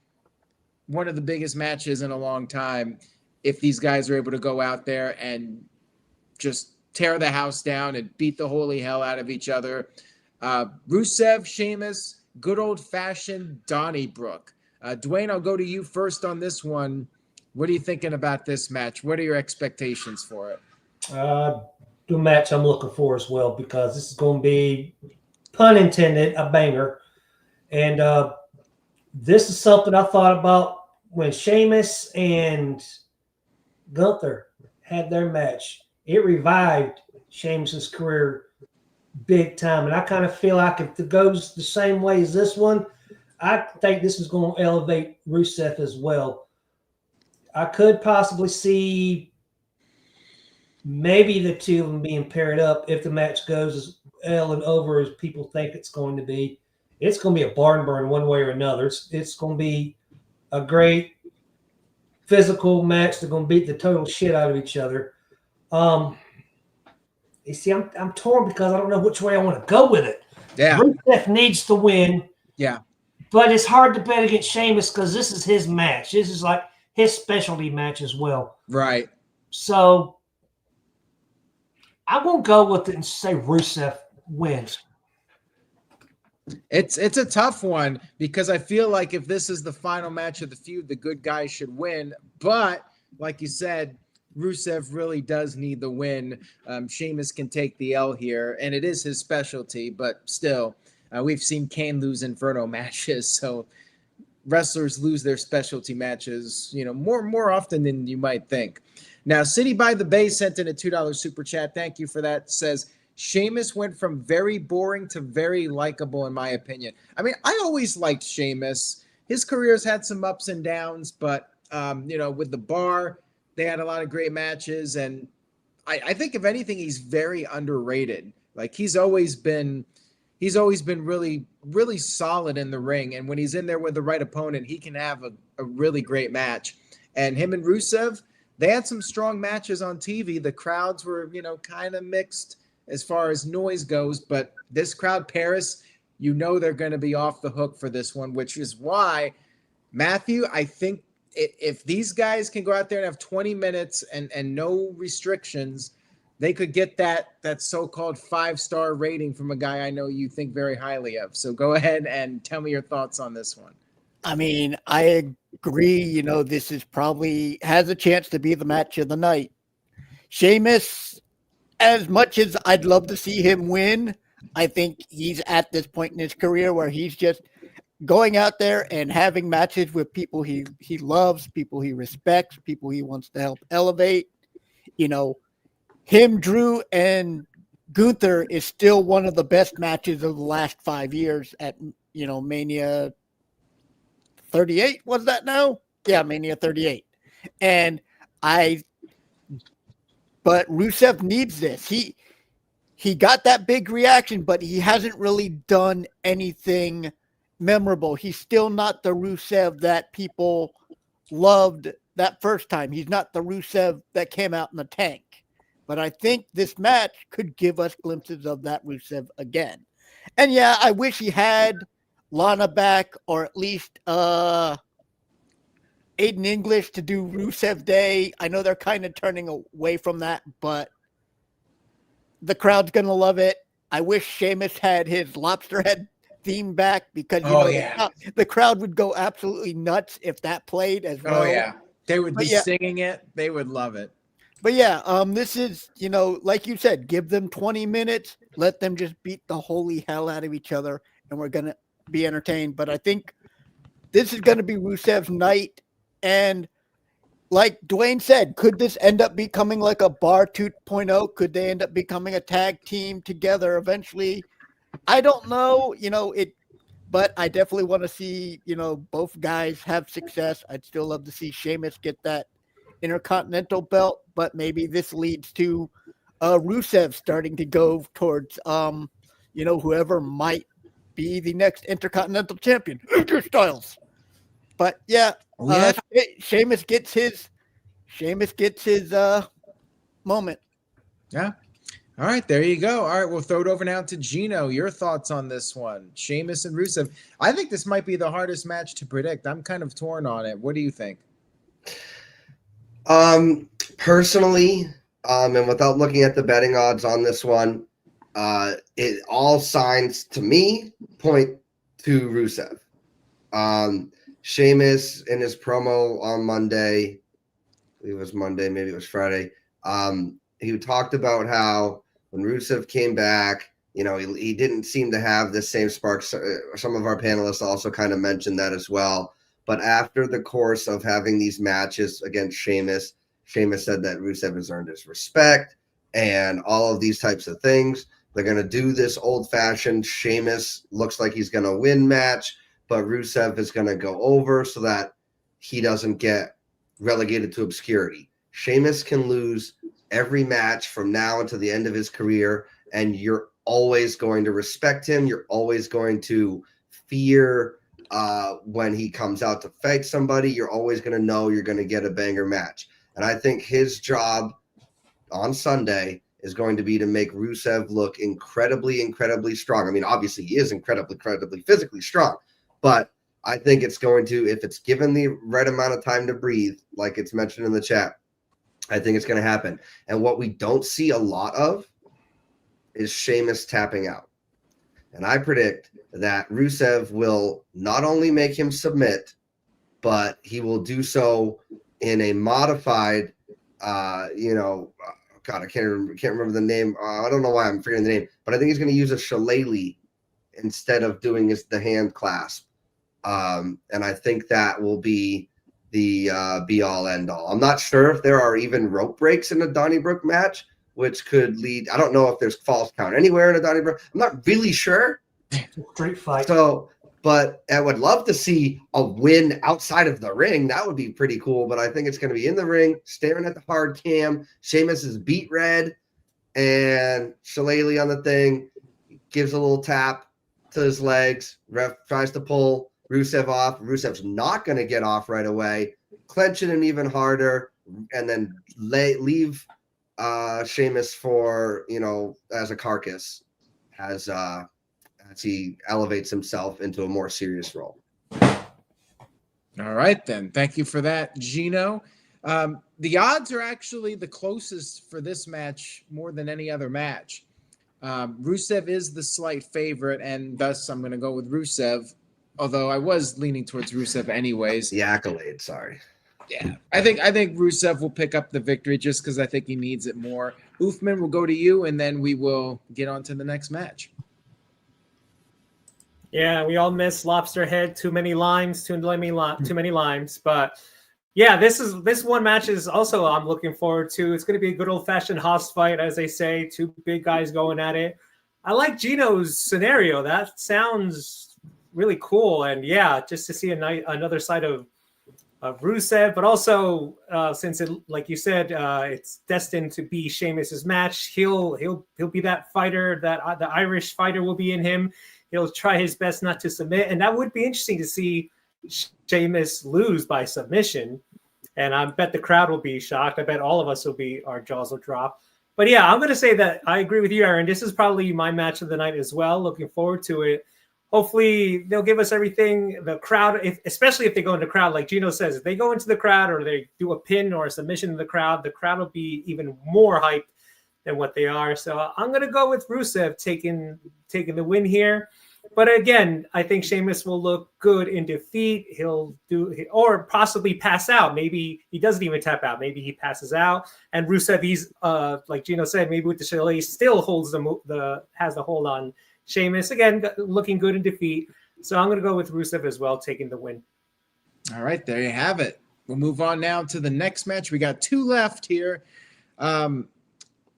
one of the biggest matches in a long time if these guys are able to go out there and just tear the house down and beat the holy hell out of each other. Rusev, Sheamus, good old-fashioned Donnybrook. Dwayne, I'll go to you first on this one. What are you thinking about this match? What are your expectations for it? The match I'm looking for as well, because this is going to be, pun intended, a banger. And this is something I thought about when Sheamus and Gunther had their match. It revived Sheamus's career big time. And I kind of feel like if it goes the same way as this one, I think this is going to elevate Rusev as well. I could possibly see maybe the two of them being paired up if the match goes as well and over as people think it's going to be. It's going to be a barn burn one way or another. It's going to be a great physical match. They're going to beat the total shit out of each other. You see, I'm torn because I don't know which way I want to go with it. Yeah. Rusev needs to win. Yeah. But it's hard to bet against Sheamus because this is his match. This is like his specialty match as well. Right. So I won't go with it and say Rusev wins. It's a tough one because I feel like if this is the final match of the feud, the good guys should win. But like you said, Rusev really does need the win. Sheamus can take the L here, and it is his specialty. But still, we've seen Kane lose Inferno matches, so wrestlers lose their specialty matches, more often than you might think. Now, City by the Bay sent in a $2 super chat. Thank you for that. Says, Sheamus went from very boring to very likable, in my opinion. I mean, I always liked Sheamus. His career's had some ups and downs, but, with the Bar, they had a lot of great matches. And I think, if anything, he's very underrated. Like, he's always been really, really solid in the ring. And when he's in there with the right opponent, he can have a really great match. And him and Rusev, they had some strong matches on TV. The crowds were, kind of mixed as far as noise goes. But this crowd, Paris, they're going to be off the hook for this one, which is why, Matthew, I think if these guys can go out there and have 20 minutes and no restrictions, they could get that so-called 5-star rating from a guy I know you think very highly of. So go ahead and tell me your thoughts on this one. I mean, I agree. This is probably has a chance to be the match of the night. Sheamus, as much as I'd love to see him win, I think he's at this point in his career where he's just going out there and having matches with people he loves, people he respects, people he wants to help elevate. Him, Drew, and Gunther is still one of the best matches of the last 5 years at, Mania 38. Was that now? Yeah, Mania 38. But Rusev needs this. He got that big reaction, but he hasn't really done anything memorable. He's still not the Rusev that people loved that first time. He's not the Rusev that came out in the tank. But I think this match could give us glimpses of that Rusev again. And yeah, I wish he had Lana back, or at least Aiden English to do Rusev Day. I know they're kind of turning away from that, but the crowd's going to love it. I wish Sheamus had his lobster head theme back because the crowd would go absolutely nuts if that played as well. Oh, yeah. They would be singing it. They would love it. But yeah, this is, like you said, give them 20 minutes, let them just beat the holy hell out of each other, and we're going to be entertained. But I think this is going to be Rusev's night. And like Dwayne said, could this end up becoming like a Bar 2.0? Could they end up becoming a tag team together eventually? I don't know, but I definitely want to see, both guys have success. I'd still love to see Sheamus get that Intercontinental belt, but maybe this leads to Rusev starting to go towards whoever might be the next Intercontinental champion, AJ Styles. But Sheamus gets his moment. Yeah, All right, there you go. All right, we'll throw it over now to Gino. Your thoughts on this one, Sheamus and Rusev. I think this might be the hardest match to predict. I'm kind of torn on it. What do you think? Personally, and without looking at the betting odds on this one, it all signs to me point to Rusev. Sheamus in his promo on Monday, I believe it was Monday, maybe it was Friday. He talked about how when Rusev came back, he didn't seem to have the same spark. Some of our panelists also kind of mentioned that as well. But after the course of having these matches against Sheamus said that Rusev has earned his respect and all of these types of things. They're going to do this old-fashioned Sheamus looks like he's going to win match, but Rusev is going to go over so that he doesn't get relegated to obscurity. Sheamus can lose every match from now until the end of his career, and you're always going to respect him. You're always going to fear when he comes out to fight somebody. You're always going to know you're going to get a banger match. And I think his job on Sunday is going to be to make Rusev look incredibly, incredibly strong. I mean, obviously he is incredibly, incredibly physically strong, but I think it's going to, if it's given the right amount of time to breathe, like it's mentioned in the chat, I think it's going to happen. And what we don't see a lot of is Sheamus tapping out. And I predict that Rusev will not only make him submit, but he will do so in a modified, God, I can't remember the name. I don't know why I'm forgetting the name, but I think he's going to use a shillelagh instead of doing the hand clasp. And I think that will be the be-all, end-all. I'm not sure if there are even rope breaks in a Donnybrook match, which could lead. I don't know if there's false count anywhere in a Donnybrook. I'm not really sure. Street fight. So, but I would love to see a win outside of the ring. That would be pretty cool. But I think it's going to be in the ring, staring at the hard cam. Sheamus is beat red, and shillelagh on the thing. Gives a little tap to his legs. Ref tries to pull Rusev off. Rusev's not going to get off right away. Clenching him even harder, and then leave Sheamus for, as a carcass, as he elevates himself into a more serious role. All right, then. Thank you for that, Gino. The odds are actually the closest for this match more than any other match. Rusev is the slight favorite, and thus I'm going to go with Rusev, although I was leaning towards Rusev anyways. The accolade, sorry. Yeah, I think Rusev will pick up the victory just because I think he needs it more. Uthman will go to you, and then we will get on to the next match. Yeah, we all miss Lobster Head. Too many limes. Too many limes. But yeah, this one match is also I'm looking forward to. It's going to be a good old fashioned house fight, as they say. Two big guys going at it. I like Gino's scenario. That sounds really cool. And yeah, just to see another side of Rusev, but also since it, like you said, it's destined to be Sheamus's match. He'll be that fighter. That the Irish fighter will be in him. He'll try his best not to submit, and that would be interesting to see Sheamus lose by submission. And I bet the crowd will be shocked. I bet all of us our jaws will drop. But yeah, I'm going to say that I agree with you, Aaron. This is probably my match of the night as well. Looking forward to it. Hopefully they'll give us everything. The crowd, especially if they go into the crowd, like Gino says, if they go into the crowd or they do a pin or a submission in the crowd will be even more hyped than what they are. So I'm going to go with Rusev taking the win here. But again, I think Sheamus will look good in defeat. He'll or possibly pass out. Maybe he doesn't even tap out. Maybe he passes out. And Rusev, he's like Gino said, maybe with the shillelagh still holds has the hold on Sheamus. Again, looking good in defeat. So I'm going to go with Rusev as well, taking the win. All right, there you have it. We'll move on now to the next match. We got two left here.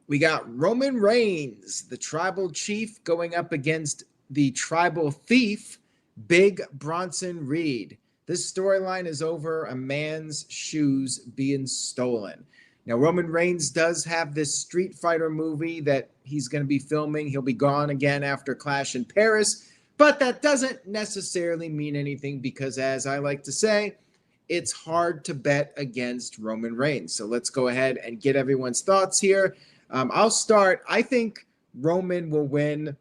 We got Roman Reigns, the tribal chief, going up against the tribal thief, Big Bronson Reed. This storyline is over a man's shoes being stolen. Now, Roman Reigns does have this Street Fighter movie that he's going to be filming. He'll be gone again after Clash in Paris, but that doesn't necessarily mean anything because, as I like to say, it's hard to bet against Roman Reigns. So let's go ahead and get everyone's thoughts here. I'll start. I think Roman will win,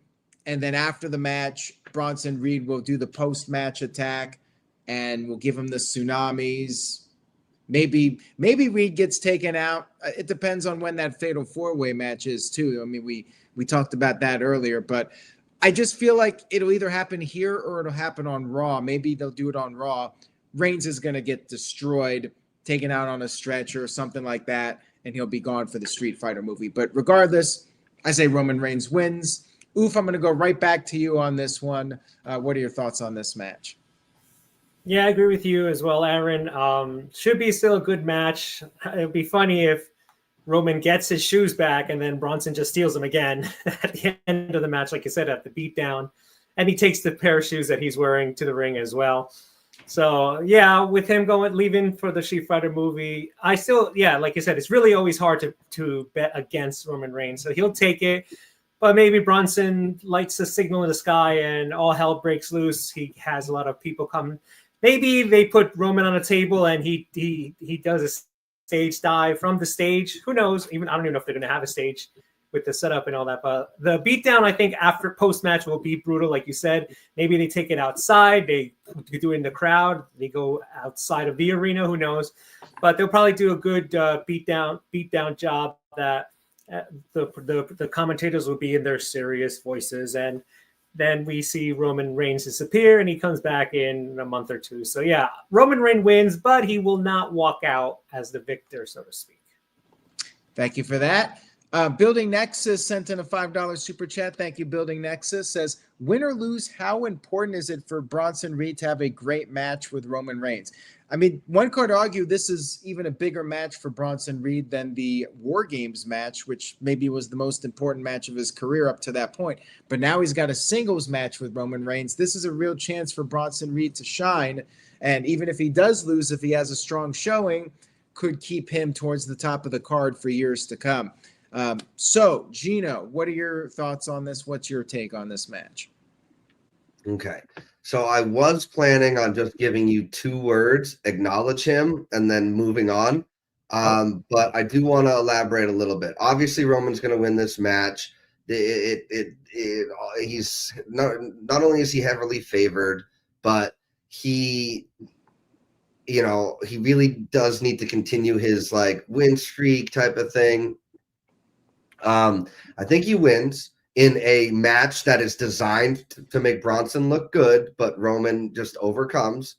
and then after the match, Bronson Reed will do the post-match attack, and we'll give him the tsunamis. Maybe Reed gets taken out. It depends on when that fatal four-way match is too. I mean, we talked about that earlier, but I just feel like it'll either happen here or it'll happen on Raw. Maybe they'll do it on Raw. Reigns is going to get destroyed, taken out on a stretcher or something like that, and he'll be gone for the Street Fighter movie. But regardless, I say Roman Reigns wins. Oof, I'm going to go right back to you on this one. What are your thoughts on this match? Yeah, I agree with you as well, Aaron. Should be still a good match. It would be funny if Roman gets his shoes back and then Bronson just steals them again at the end of the match, like you said, at the beatdown. And he takes the pair of shoes that he's wearing to the ring as well. So, yeah, with him leaving for the Street Fighter movie, I still, like you said, it's really always hard to bet against Roman Reigns. So he'll take it. But maybe Bronson lights the signal in the sky and all hell breaks loose. He has a lot of people come. Maybe they put Roman on a table and he does a stage dive from the stage. Who knows? I don't even know if they're going to have a stage with the setup and all that. But the beatdown, I think, after post-match will be brutal, like you said. Maybe they take it outside. They do it in the crowd. They go outside of the arena. Who knows? But they'll probably do a good beatdown job that the commentators will be in their serious voices. And then we see Roman Reigns disappear, and he comes back in a month or two. So, yeah, Roman Reigns wins, but he will not walk out as the victor, so to speak. Thank you for that. Building Nexus sent in a $5 super chat. Thank you, Building Nexus. Says, win or lose, how important is it for Bronson Reed to have a great match with Roman Reigns? I mean, one could argue this is even a bigger match for Bronson Reed than the War Games match, which maybe was the most important match of his career up to that point. But now he's got a singles match with Roman Reigns. This is a real chance for Bronson Reed to shine. And even if he does lose, if he has a strong showing, could keep him towards the top of the card for years to come. So, Gino, what are your thoughts on this? What's your take on this match? Okay. So I was planning on just giving you 2 words, acknowledge him, and then moving on. But I do want to elaborate a little bit. Obviously, Roman's going to win this match. He's not only is he heavily favored, but he really does need to continue his win streak type of thing. I think he wins in a match that is designed to make Bronson look good, but Roman just overcomes.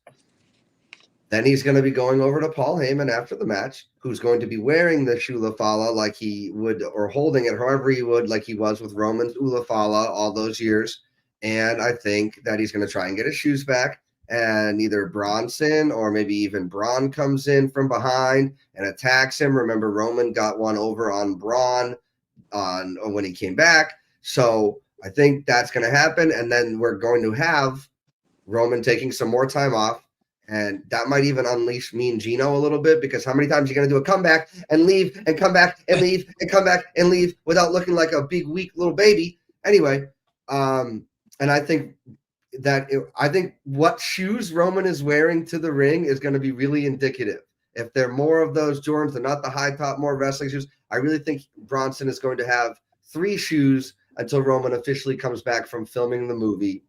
Then he's going to be going over to Paul Heyman after the match, who's going to be wearing the Shulafala like he would, or holding it however he would, like he was with Roman's Ulafala all those years. And I think that he's going to try and get his shoes back. And either Bronson or maybe even Braun comes in from behind and attacks him. Remember, Roman got one over on Braun when he came back. So I think that's going to happen. And then we're going to have Roman taking some more time off. And that might even unleash me and Gino a little bit, because how many times are you going to do a comeback and leave and come back and leave and come back and leave without looking like a big, weak little baby? Anyway, and I think what shoes Roman is wearing to the ring is going to be really indicative. If they're more of those Jordans, they're not the high top, more wrestling shoes. I really think Bronson is going to have 3 shoes until Roman officially comes back from filming the movie.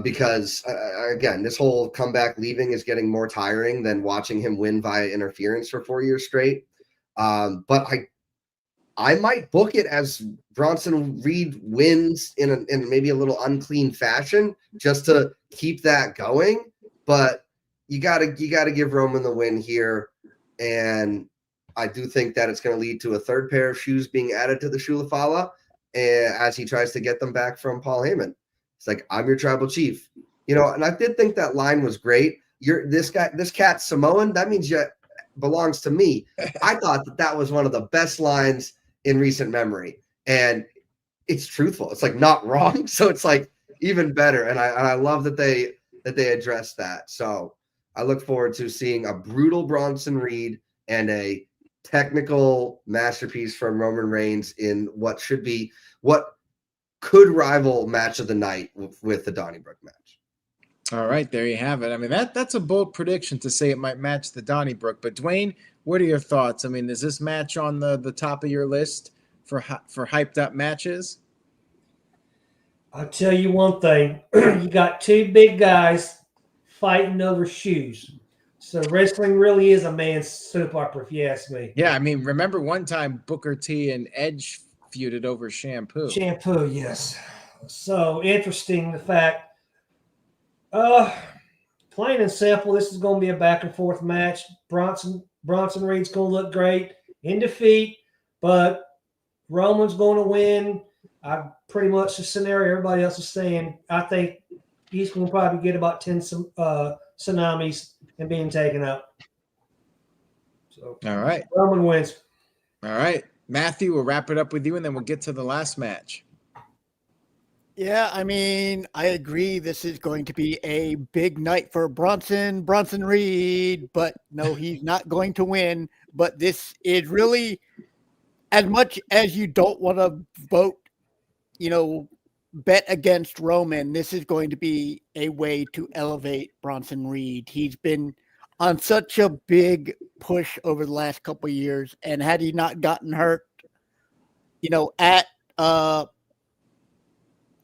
Because again, this whole comeback leaving is getting more tiring than watching him win via interference for 4 years straight. But I might book it as Bronson Reed wins in maybe a little unclean fashion just to keep that going. But you gotta give Roman the win here, and I do think that it's going to lead to a 3rd pair of shoes being added to the Shulafala as he tries to get them back from Paul Heyman. It's like, I'm your tribal chief, and I did think that line was great. This cat Samoan, that means you belongs to me. I thought that was one of the best lines in recent memory, and it's truthful. It's not wrong. So it's even better. And I love that they addressed that. So I look forward to seeing a brutal Bronson Reed and a technical masterpiece from Roman Reigns in what could rival match of the night with the Donnybrook match. All right, there you have it. I mean, that's a bold prediction to say it might match the Donnybrook. But Dwayne, what are your thoughts? I mean, is this match on the top of your list for hyped up matches? I'll tell you one thing. You got two big guys fighting over shoes. So wrestling really is a man's soap opera, if you ask me. Yeah, I mean, remember one time Booker T and Edge feuded over shampoo. Shampoo, yes. So interesting the fact. Plain and simple, this is going to be a back and forth match. Bronson Reed's going to look great in defeat, but Roman's going to win. Pretty much the scenario everybody else is saying. I think he's going to probably get about 10 tsunamis and being taken out. So, all right. Roman wins. All right. Matthew, we'll wrap it up with you, and then we'll get to the last match. Yeah, I mean, I agree. This is going to be a big night for Bronson Reed, but no, he's not going to win. But this is really, as much as you don't want to vote, bet against Roman, this is going to be a way to elevate Bronson Reed. He's been on such a big push over the last couple of years, and had he not gotten hurt, at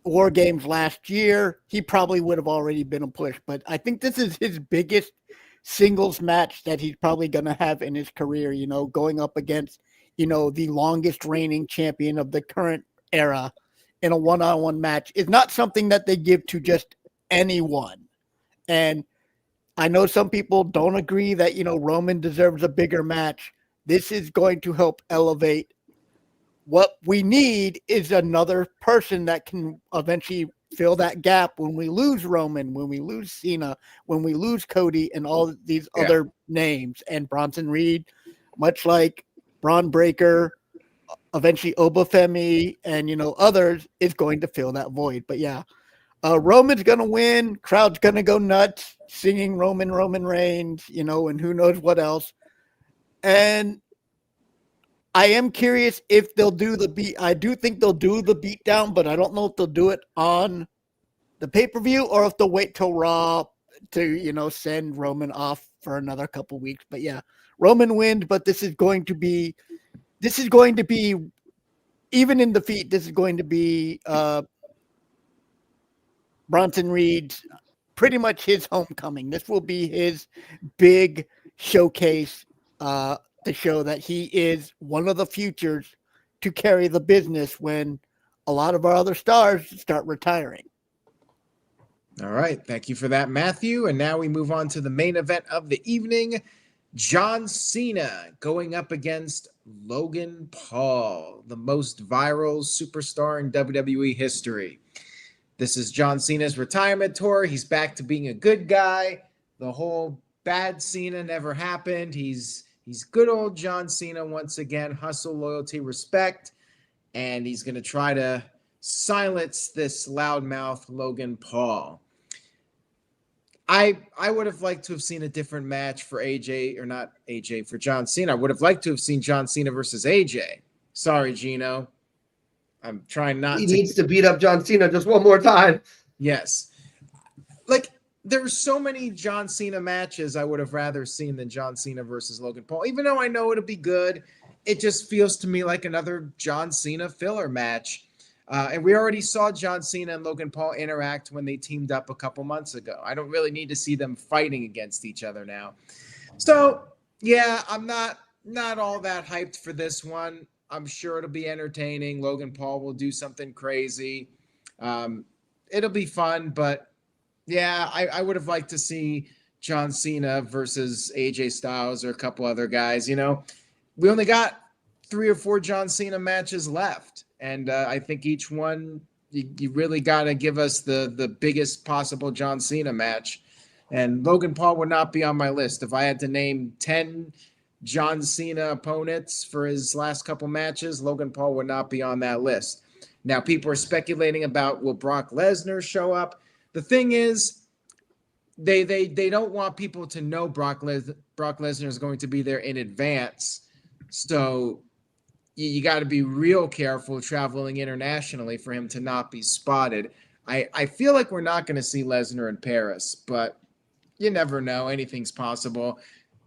War Games last year, he probably would have already been a push. But I think this is his biggest singles match that he's probably going to have in his career, going up against, the longest reigning champion of the current era in a one-on-one match is not something that they give to just anyone. And I know some people don't agree that, Roman deserves a bigger match. This is going to help elevate. What we need is another person that can eventually fill that gap when we lose Roman, when we lose Cena, when we lose Cody, and all these other names. And Bronson Reed, much like Braun Breaker, eventually Obafemi, and others, is going to fill that void. But yeah, Roman's gonna win. Crowd's gonna go nuts, singing Roman Reigns, and who knows what else. And I am curious if they'll do the beat. I do think they'll do the beatdown, but I don't know if they'll do it on the pay-per-view or if they'll wait till Raw to, send Roman off for another couple weeks. But yeah, Roman wins, but this is going to be, even in defeat, this is going to be Bronson Reed's pretty much his homecoming. This will be his big showcase to show that he is one of the futures to carry the business when a lot of our other stars start retiring. All right. Thank you for that, Matthew. And now we move on to the main event of the evening. John Cena going up against Logan Paul, the most viral superstar in WWE history. This is John Cena's retirement tour. He's back to being a good guy. The whole bad Cena never happened. He's good old John Cena once again. Hustle, loyalty, respect. And he's going to try to silence this loudmouth Logan Paul. I would have liked to have seen a different match for for John Cena. I would have liked to have seen John Cena versus AJ. Sorry, Gino. I'm trying not to. He needs to beat up John Cena just one more time. Yes. There were so many John Cena matches I would have rather seen than John Cena versus Logan Paul. Even though I know it'll be good, it just feels to me like another John Cena filler match. And we already saw John Cena and Logan Paul interact when they teamed up a couple months ago. I don't really need to see them fighting against each other now. So, yeah, I'm not all that hyped for this one. I'm sure it'll be entertaining. Logan Paul will do something crazy. It'll be fun, but yeah, I would have liked to see John Cena versus AJ Styles or a couple other guys. We only got 3 or 4 John Cena matches left. And I think each one, you really got to give us the biggest possible John Cena match. And Logan Paul would not be on my list. If I had to name 10 John Cena opponents for his last couple matches, Logan Paul would not be on that list. Now, people are speculating about, will Brock Lesnar show up? The thing is, they don't want people to know Brock Lesnar is going to be there in advance. So you got to be real careful traveling internationally for him to not be spotted. I feel like we're not going to see Lesnar in Paris, but you never know. Anything's possible.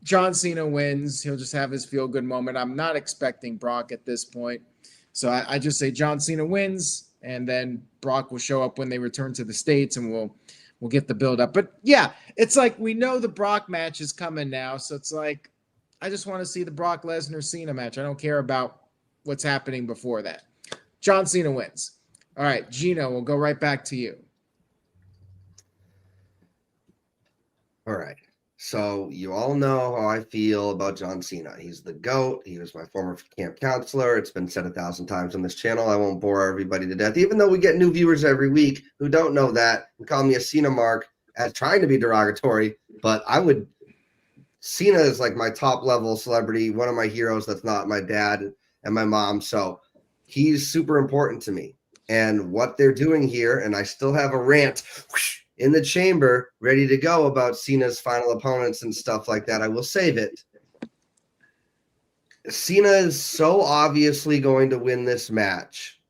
John Cena wins. He'll just have his feel-good moment. I'm not expecting Brock at this point. So I just say John Cena wins, and then Brock will show up when they return to the States, and we'll get the build-up. But, yeah, it's like we know the Brock match is coming now, so it's like I just want to see the Brock Lesnar-Cena match. I don't care about what's happening before that. John Cena wins. All right, Gino, we'll go right back to you. All right. So you all know how I feel about John Cena. He's the GOAT. He was my former camp counselor. It's been said 1,000 times on this channel. I won't bore everybody to death, even though we get new viewers every week who don't know that and call me a Cena mark as trying to be derogatory. But Cena is like my top level celebrity, one of my heroes that's not my dad and my mom. So he's super important to me. And what they're doing here, and I still have a rant in the chamber ready to go about Cena's final opponents and stuff like that. I will save it. Cena is so obviously going to win this match.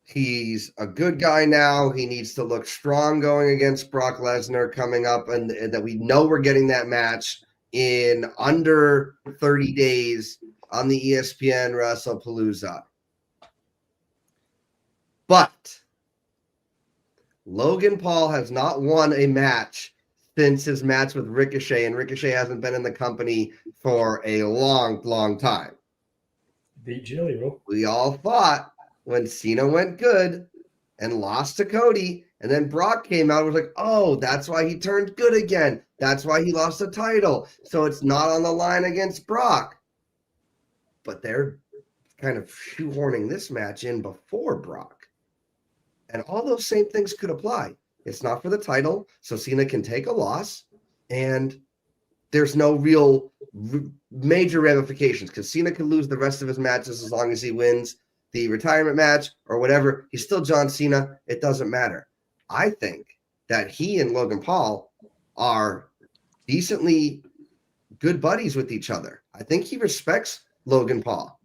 He's a good guy now. He needs to look strong going against Brock Lesnar coming up, and that we know we're getting that match in under 30 days on the ESPN WrestlePalooza. But Logan Paul has not won a match since his match with Ricochet, and Ricochet hasn't been in the company for a long, long time. Beat Jilly, We all thought when Cena went good and lost to Cody, and then Brock came out, it was like, oh, that's why he turned good again. That's why he lost the title. So it's not on the line against Brock. But they're kind of shoehorning this match in before Brock. And all those same things could apply. It's not for the title, so Cena can take a loss, and there's no real major ramifications because Cena can lose the rest of his matches as long as he wins the retirement match or whatever. He's still John Cena. It doesn't matter. I think that he and Logan Paul are decently good buddies with each other. I think he respects Logan Paul,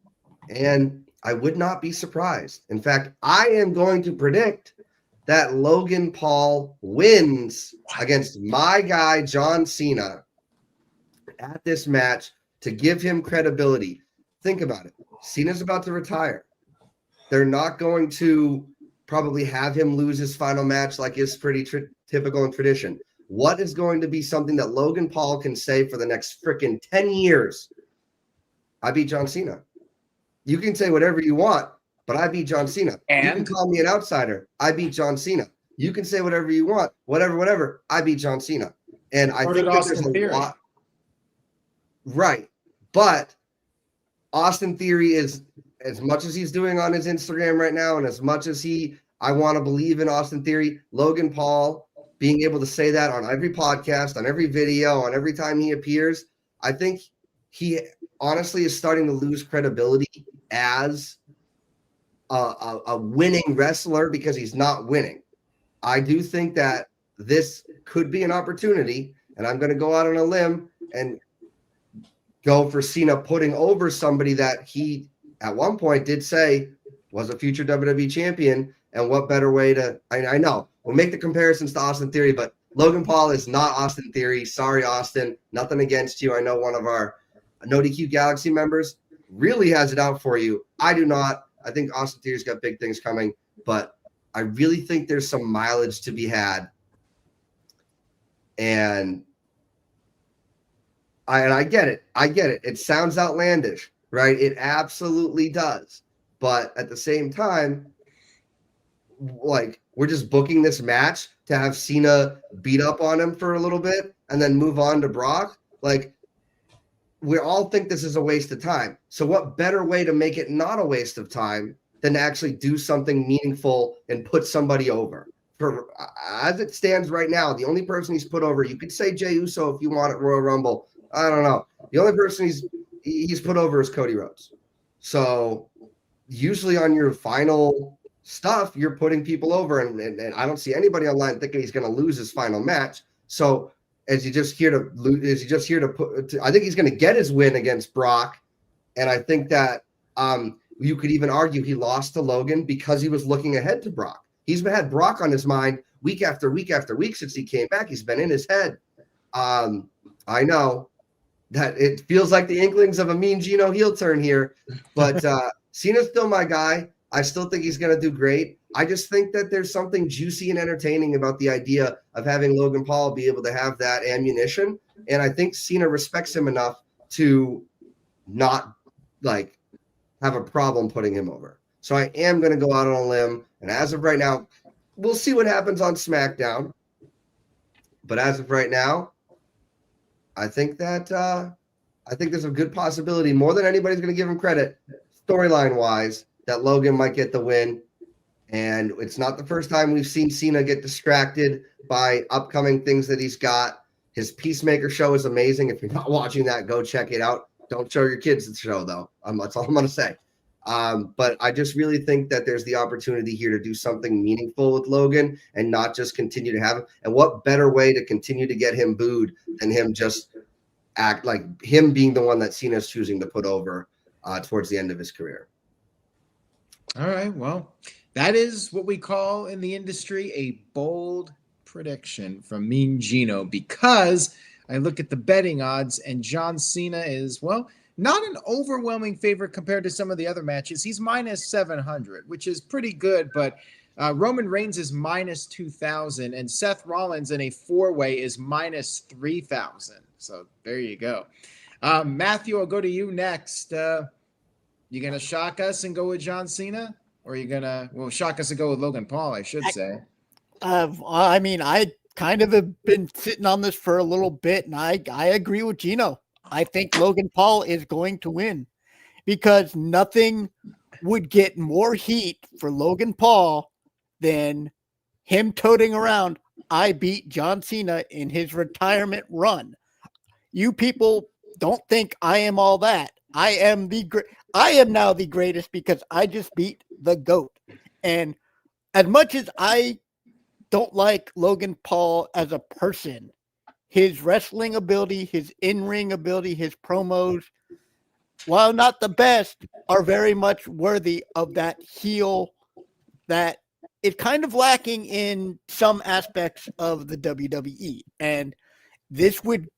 and I would not be surprised. In fact, I am going to predict that Logan Paul wins against my guy, John Cena, at this match to give him credibility. Think about it. Cena's about to retire. They're not going to probably have him lose his final match like is pretty typical in tradition. What is going to be something that Logan Paul can say for the next freaking 10 years? I beat John Cena. You can say whatever you want, but I beat John Cena. And you can call me an outsider. I beat John Cena. You can say whatever you want, whatever. I beat John Cena. And I think that there's a lot. Right. But Austin Theory is, as much as he's doing on his Instagram right now, and as much as I want to believe in Austin Theory, Logan Paul being able to say that on every podcast, on every video, on every time he appears, I think he honestly is starting to lose credibility as a winning wrestler because he's not winning. I do think that this could be an opportunity, and I'm going to go out on a limb and go for Cena putting over somebody that he at one point did say was a future WWE champion. And what better way to, I know we'll make the comparisons to Austin Theory, but Logan Paul is not Austin Theory. Sorry, Austin, nothing against you. I know one of our No DQ Galaxy members really has it out for you. I do not. I think Austin Theory's got big things coming, but I really think there's some mileage to be had. And I get it. I get it. It sounds outlandish, right? It absolutely does. But at the same time, like, we're just booking this match to have Cena beat up on him for a little bit and then move on to Brock. Like, we all think this is a waste of time. So what better way to make it not a waste of time than to actually do something meaningful and put somebody over? For as it stands right now, the only person he's put over, you could say Jey Uso if you want at Royal Rumble. I don't know. The only person he's put over is Cody Rhodes. So usually on your final stuff, you're putting people over, and I don't see anybody online thinking he's going to lose his final match. So is he just here to lose? Is he just here to put? I think he's going to get his win against Brock, and I think that you could even argue he lost to Logan because he was looking ahead to Brock. He's had Brock on his mind week after week after week since he came back. He's been in his head. I know that it feels like the inklings of a Mean Gino heel turn here, but Cena's still my guy. I still think he's going to do great. I just think that there's something juicy and entertaining about the idea of having Logan Paul be able to have that ammunition. And I think Cena respects him enough to not like have a problem putting him over. So I am going to go out on a limb. And as of right now, we'll see what happens on SmackDown. But as of right now, I think that I think there's a good possibility, more than anybody's going to give him credit, storyline-wise, that Logan might get the win. And it's not the first time we've seen Cena get distracted by upcoming things that he's got. His Peacemaker show is amazing. If you're not watching that, go check it out. Don't show your kids the show, though. That's all I'm going to say. But I just really think that there's the opportunity here to do something meaningful with Logan and not just continue to have him. And what better way to continue to get him booed than him just act like him being the one that Cena's choosing to put over towards the end of his career. All right. Well, that is what we call in the industry a bold prediction from Mean Gino, because I look at the betting odds and John Cena is, well, not an overwhelming favorite compared to some of the other matches. He's minus 700, which is pretty good, but Roman Reigns is minus 2,000 and Seth Rollins in a four-way is minus 3,000. So there you go. Matthew, I'll go to you next. You going to shock us and go with John Cena? Or are you going to, well, shock us and go with Logan Paul, I should say. I mean, I kind of have been sitting on this for a little bit, and I agree with Gino. I think Logan Paul is going to win because nothing would get more heat for Logan Paul than him toting around, I beat John Cena in his retirement run. You people don't think I am all that. I am now the greatest because I just beat the GOAT. And as much as I don't like Logan Paul as a person, his wrestling ability, his in-ring ability, his promos, while not the best, are very much worthy of that heel that is kind of lacking in some aspects of the WWE. And this would,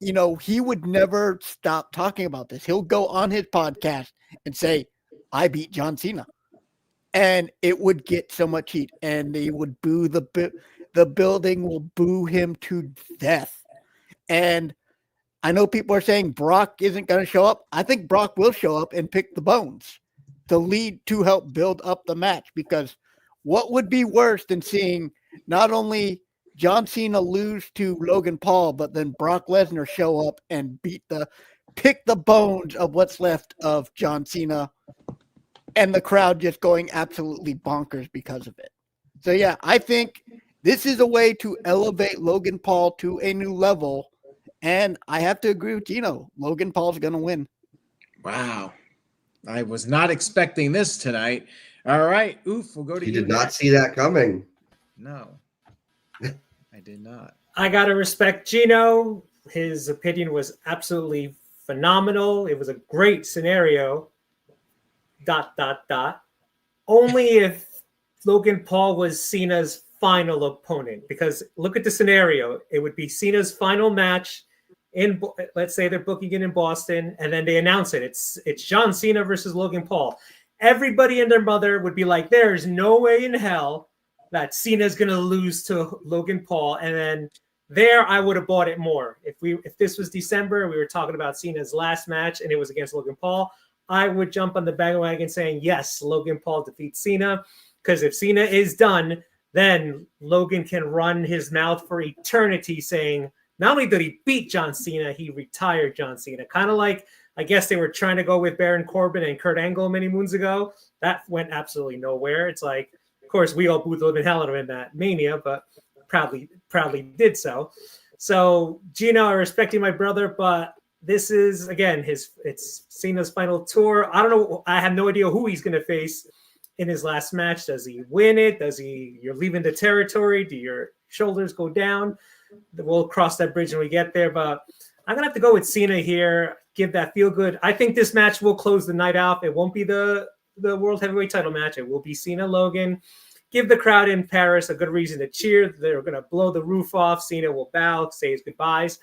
he would never stop talking about this. He'll go on his podcast and say, I beat John Cena. And it would get so much heat. And they would boo the building will boo him to death. And I know people are saying Brock isn't going to show up. I think Brock will show up and pick the bones to help build up the match, because what would be worse than seeing not only John Cena lose to Logan Paul, but then Brock Lesnar show up and pick the bones of what's left of John Cena, and the crowd just going absolutely bonkers because of it. So yeah, I think this is a way to elevate Logan Paul to a new level. And I have to agree with Gino. Logan Paul's going to win. Wow. I was not expecting this tonight. All right. Oof, we'll go to you. You did not see that coming. No, I did not. I got to respect Gino. His opinion was absolutely phenomenal. It was a great scenario. ... Only if Logan Paul was Cena's final opponent, because look at the scenario. It would be Cena's final match in, let's say they're booking it in Boston, and then they announce it. It's John Cena versus Logan Paul. Everybody and their mother would be like, there's no way in hell that Cena's going to lose to Logan Paul. And then there, I would have bought it more. If this was December, we were talking about Cena's last match and it was against Logan Paul, I would jump on the bandwagon saying, yes, Logan Paul defeats Cena, because if Cena is done, then Logan can run his mouth for eternity saying, not only did he beat John Cena, he retired John Cena. Kind of like, I guess they were trying to go with Baron Corbin and Kurt Angle many moons ago. That went absolutely nowhere. It's like, of course, we all booed the living hell out of him in that Mania, but proudly did so. So, Gino, I respect you, my brother, but this is, again, it's Cena's final tour. I don't know. I have no idea who he's going to face in his last match. Does he win it? You're leaving the territory? Do your shoulders go down? We'll cross that bridge when we get there, but I'm going to have to go with Cena here. Give that feel good. I think this match will close the night out. It won't be the World Heavyweight title match. It will be Cena Logan. give the crowd in Paris a good reason to cheer. They're going to blow the roof off. Cena will bow, say his goodbyes.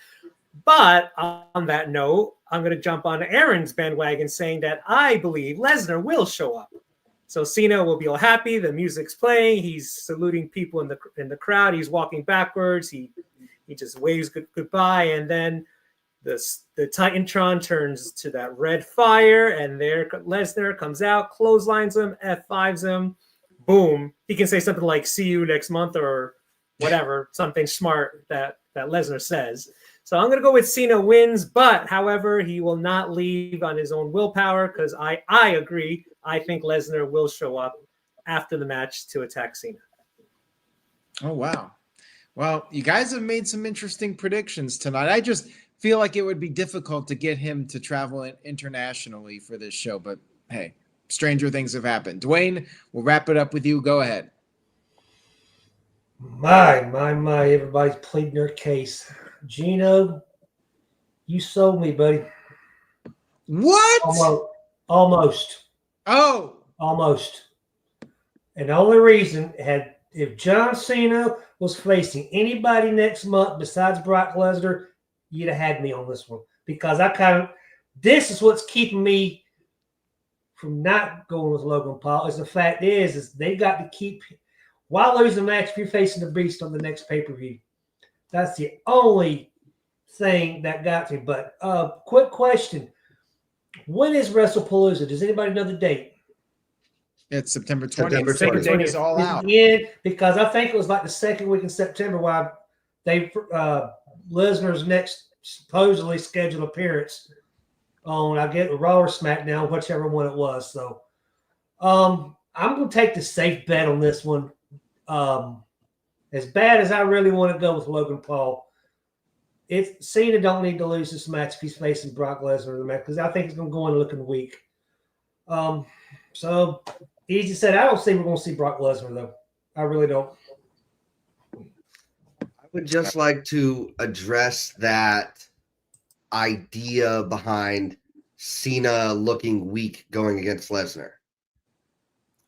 But on that note, I'm going to jump on Aaron's bandwagon saying that I believe Lesnar will show up. So Cena will be all happy. The music's playing. He's saluting people in the crowd. He's walking backwards. He just waves goodbye. And then the Titantron turns to that red fire. And there Lesnar comes out, clotheslines him, F5s him. Boom. He can say something like, see you next month or whatever, something smart that Lesnar says. So I'm going to go with Cena wins, but however, he will not leave on his own willpower because I agree. I think Lesnar will show up after the match to attack Cena. Oh, wow. Well, you guys have made some interesting predictions tonight. I just feel like it would be difficult to get him to travel internationally for this show, but hey, stranger things have happened. Dwayne, we'll wrap it up with you. Go ahead. My, everybody's pleading their case. Gino, you sold me, buddy. What? Almost. Oh. Almost. And the only reason if John Cena was facing anybody next month besides Brock Lesnar, you'd have had me on this one. Because this is what's keeping me from not going with Logan Paul. Is the fact is they got to keep, while losing the match, if you're facing the Beast on the next pay-per-view. That's the only thing that got me. But quick question. When is WrestlePalooza? Does anybody know the date? It's September 20th. September Same 20th. date as All Out. Because I think it was like the second week in September while Lesnar's next supposedly scheduled appearance on, I get Raw or SmackDown, whichever one it was. So I'm going to take the safe bet on this one. As bad as I really want to go with Logan Paul, Cena don't need to lose this match if he's facing Brock Lesnar in the match because I think he's going to go in looking weak. So easy said. I don't think we're going to see Brock Lesnar though. I really don't. I would just like to address that idea behind Cena looking weak going against Lesnar.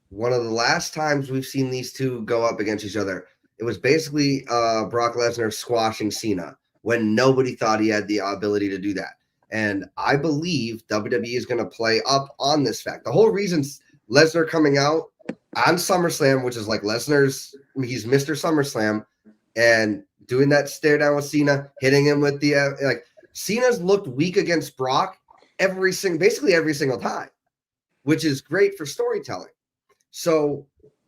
One of the last times we've seen these two go up against each other, it was basically Brock Lesnar squashing Cena when nobody thought he had the ability to do that. And I believe WWE is going to play up on this fact. The whole reason Lesnar coming out on SummerSlam, which is like he's Mr. SummerSlam, and doing that stare down with Cena, hitting him with the Cena's looked weak against Brock basically every single time, which is great for storytelling. So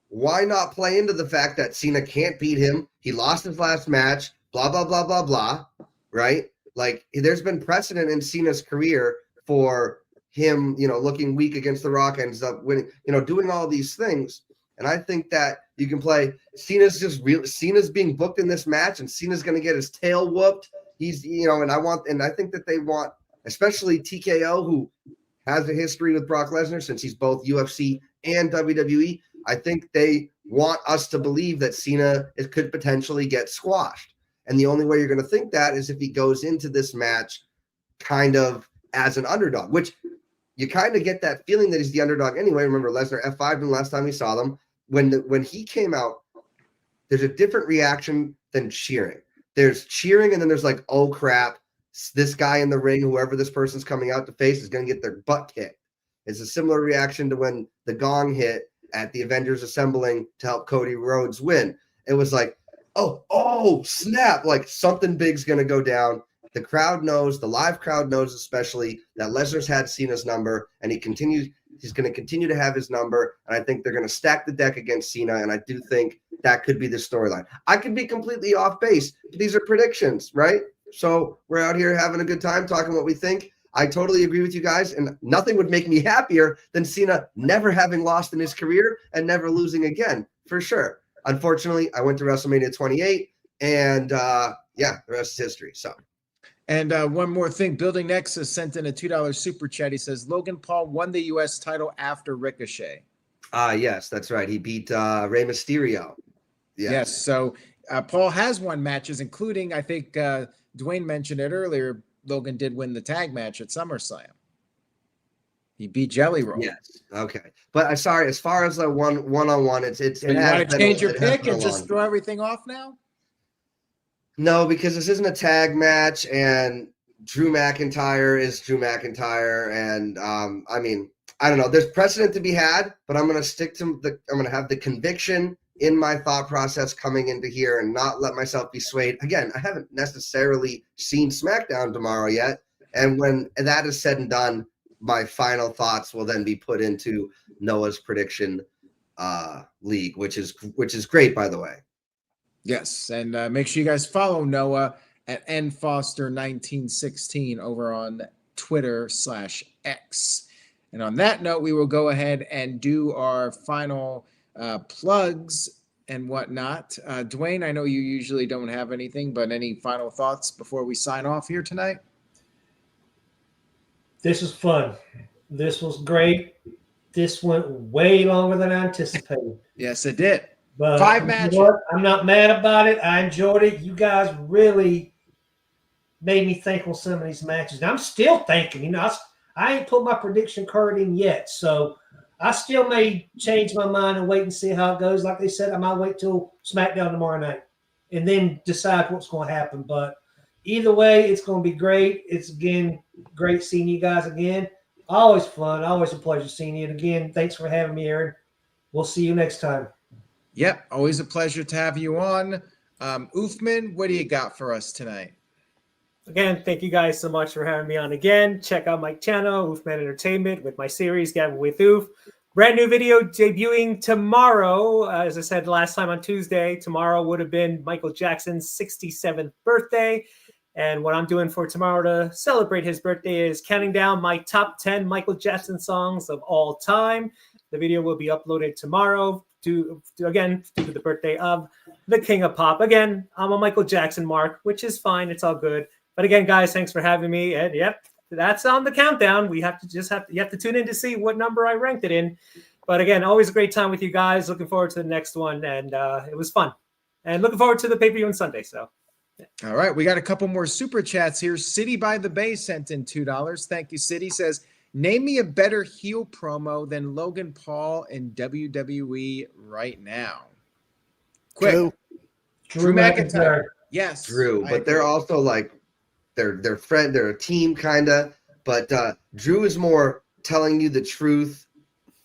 why not play into the fact that Cena can't beat him? He lost his last match, blah, blah, blah, blah, blah, right? Like, there's been precedent in Cena's career for him, looking weak against The Rock, ends up winning, doing all these things. And I think that you can play Cena's being booked in this match, and Cena's going to get his tail whooped. He's, and I think that they want, especially TKO, who has a history with Brock Lesnar since he's both UFC and WWE. I think they want us to believe that Cena could potentially get squashed. And the only way you're going to think that is if he goes into this match kind of as an underdog, which you kind of get that feeling that he's the underdog anyway. Remember, Lesnar F5'd him last time we saw them. When he came out, there's a different reaction than cheering. There's cheering, and then there's like, oh, crap, this guy in the ring, whoever this person's coming out to face, is going to get their butt kicked. It's a similar reaction to when the gong hit at the Avengers assembling to help Cody Rhodes win. It was like, oh, snap, like something big's going to go down. The crowd knows, the live crowd knows especially, that Lesnar's had Cena's number, and he's going to continue to have his number, and I think they're going to stack the deck against Cena, and I do think that could be the storyline. I could be completely off base. These are predictions, right? So we're out here having a good time talking what we think. I totally agree with you guys, and nothing would make me happier than Cena never having lost in his career and never losing again, for sure. Unfortunately, I went to WrestleMania 28, and the rest is history. So, and one more thing, Building Nexus sent in a $2 super chat. He says Logan Paul won the U.S. title after Ricochet. Yes, that's right. He beat Rey Mysterio. Yes. So Paul has won matches, including, I think Dwayne mentioned it earlier, Logan did win the tag match at SummerSlam. He beat Jelly Roll. Yes. Okay. But I'm sorry, as far as the one-on-one, it So has you want to been change your it has pick been and a just long- throw everything off now? No, because this isn't a tag match, and Drew McIntyre is Drew McIntyre, and I mean, I don't know. There's precedent to be had, but I'm going to stick to I'm going to have the conviction in my thought process coming into here and not let myself be swayed. Again, I haven't necessarily seen SmackDown tomorrow yet, and when that is said and done, my final thoughts will then be put into Noah's prediction league, which is great, by the way. Yes, and make sure you guys follow Noah at nfoster1916 over on Twitter/X. And on that note, we will go ahead and do our final plugs and whatnot. Dwayne, I know you usually don't have anything, but any final thoughts before we sign off here tonight? This was fun. This was great. This went way longer than I anticipated. Yes, it did. But 5 you matches. know what? I'm not mad about it. I enjoyed it. You guys really made me think on some of these matches. And I'm still thinking. You know, I ain't put my prediction card in yet, so I still may change my mind and wait and see how it goes. Like they said, I might wait till SmackDown tomorrow night and then decide what's going to happen. But either way, it's going to be great. It's, again, great seeing you guys again. Always fun. Always a pleasure seeing you. And, again, thanks for having me, Aaron. We'll see you next time. Yep, always a pleasure to have you on. Oofman, what do you got for us tonight? Again, thank you guys so much for having me on again. Check out my channel, Oofman Entertainment, with my series, Gavin with Oof. Brand new video debuting tomorrow. As I said last time on Tuesday, tomorrow would have been Michael Jackson's 67th birthday. And what I'm doing for tomorrow to celebrate his birthday is counting down my top 10 Michael Jackson songs of all time. The video will be uploaded tomorrow to the birthday of the King of Pop. Again, I'm a Michael Jackson mark, which is fine. It's all good. But again, guys, thanks for having me. And yep, that's on the countdown. You have to tune in to see what number I ranked it in. But again, always a great time with you guys. Looking forward to the next one. And it was fun. And looking forward to the pay-per-view on Sunday. So. All right, we got a couple more super chats here. City by the Bay sent in $2. Thank you, City. Says, name me a better heel promo than Logan Paul in WWE right now. Quick. Drew McIntyre. Yes. Drew, but they're also like they're friend, they're a team kind of, but Drew is more telling you the truth,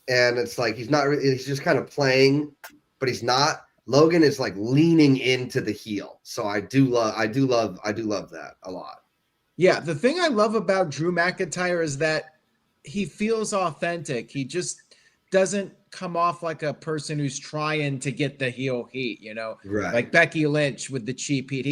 and it's like he's just kind of playing, but he's not. Logan is like leaning into the heel. So I do love that a lot. Yeah, the thing I love about Drew McIntyre is that he feels authentic. He just doesn't come off like a person who's trying to get the heel heat, you know, right? Like Becky Lynch with the cheap heat.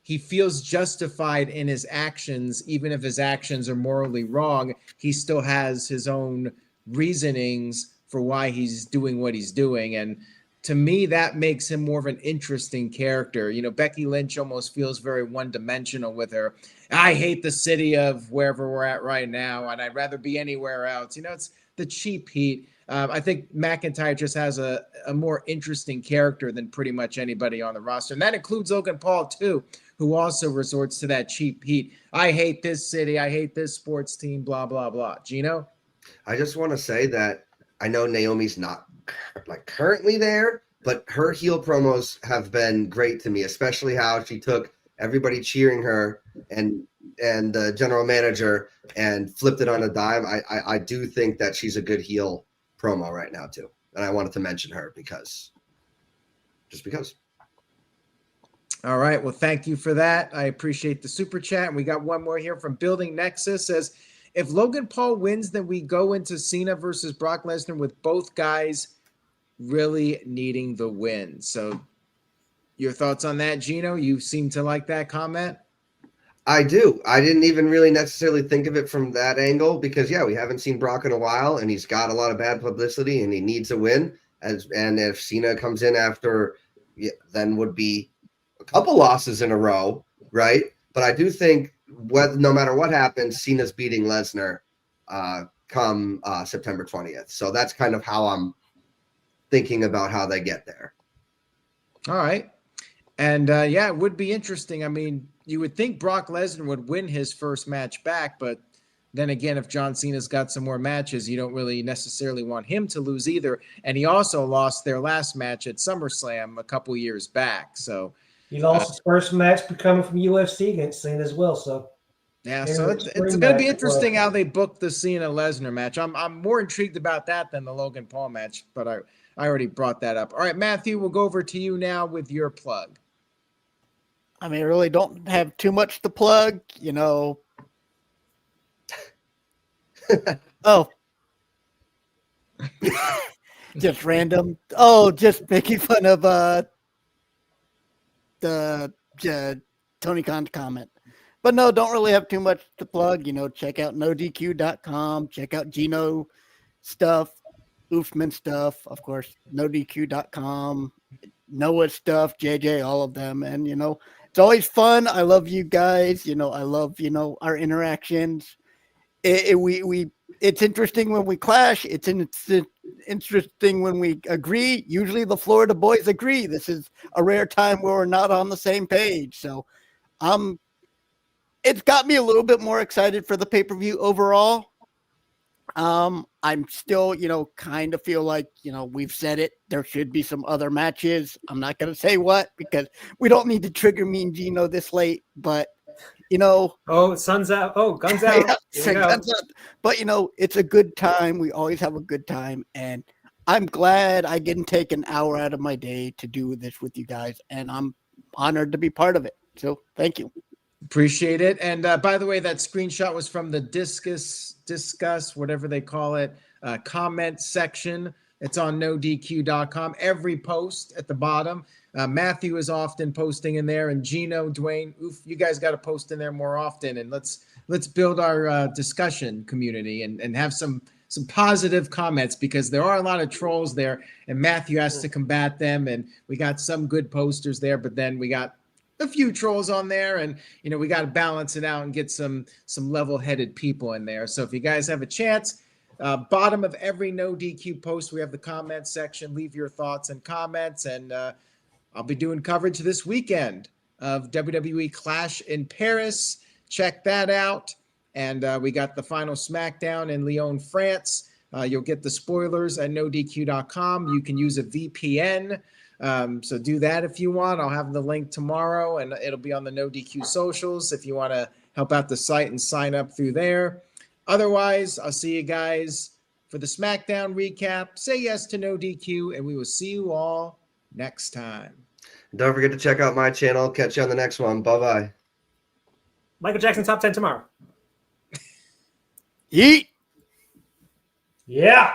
He feels justified in his actions, even if his actions are morally wrong. He still has his own reasonings for why he's doing what he's doing. And to me, that makes him more of an interesting character. You know, Becky Lynch almost feels very one-dimensional with her. I hate the city of wherever we're at right now, and I'd rather be anywhere else. You know, it's the cheap heat. I think McIntyre just has a more interesting character than pretty much anybody on the roster. And that includes Logan Paul, too, who also resorts to that cheap heat. I hate this city. I hate this sports team, blah, blah, blah. Gino? I just want to say that I know Naomi's not like currently there, but her heel promos have been great to me, especially how she took everybody cheering her and the general manager and flipped it on a dime. I do think that she's a good heel promo right now too, and I wanted to mention her because. All right, well, thank you for that. I appreciate the super chat. And we got one more here from Building Nexus. Says, if Logan Paul wins, then we go into Cena versus Brock Lesnar with both guys really needing the win. So your thoughts on that, Gino? You seem to like that comment. I do. I didn't even really necessarily think of it from that angle because, yeah, we haven't seen Brock in a while, and he's got a lot of bad publicity, and he needs a win. And if Cena comes in after, then would be a couple losses in a row, right? But I do think no matter what happens, Cena's beating Lesnar come September 20th. So that's kind of how I'm thinking about how they get there. All right. And yeah, it would be interesting. I mean, you would think Brock Lesnar would win his first match back, but then again, if John Cena's got some more matches, you don't really necessarily want him to lose either. And he also lost their last match at SummerSlam a couple years back. So He lost his first match becoming from UFC against Cena as well. So yeah, and so an it's extreme going to be match as well. interesting how they book the Cena Lesnar match. I'm more intrigued about that than the Logan Paul match, but I already brought that up. All right, Matthew, we'll go over to you now with your plug. I mean, I really don't have too much to plug, you know. Oh. Just random. Oh, just making fun of the Tony Khan's comment. But no, don't really have too much to plug. You know, check out nodq.com. Check out Gino stuff, Oofman stuff, of course, nodq.com, Noah stuff, JJ, all of them. And, you know, it's always fun. I love you guys. You know, I love, you know, our interactions. It's interesting when we clash. It's interesting when we agree. Usually the Florida boys agree. This is a rare time where we're not on the same page. So it's got me a little bit more excited for the pay-per-view overall. I'm still, you know, kind of feel like, you know, we've said it. There should be some other matches. I'm not going to say what because we don't need to trigger Mean Gino this late, but you know, sun's out. Oh, guns out. Guns out. But you know, it's a good time. We always have a good time, and I'm glad I didn't take an hour out of my day to do this with you guys, and I'm honored to be part of it. So, thank you. Appreciate it. And by the way, that screenshot was from the discuss, whatever they call it, comment section. It's on nodq.com. Every post at the bottom. Matthew is often posting in there, and Gino, Dwayne, you guys got to post in there more often. And let's build our discussion community and have some positive comments because there are a lot of trolls there, and Matthew has to combat them. And we got some good posters there, but then we got a few trolls on there, and you know we got to balance it out and get some level-headed people in there. So if you guys have a chance, bottom of every No DQ post, we have the comment section. Leave your thoughts and comments, and I'll be doing coverage this weekend of WWE Clash in Paris. Check that out. And we got the final SmackDown in Lyon, France. You'll get the spoilers at nodq.com. You can use a VPN. So do that if you want. I'll have the link tomorrow, and it'll be on the No DQ socials if you want to help out the site and sign up through there. Otherwise, I'll see you guys for the SmackDown recap. Say yes to No DQ, and we will see you all next time. Don't forget to check out my channel. Catch you on the next one. Bye-bye. Michael Jackson top 10 tomorrow. Yeet. Yeah.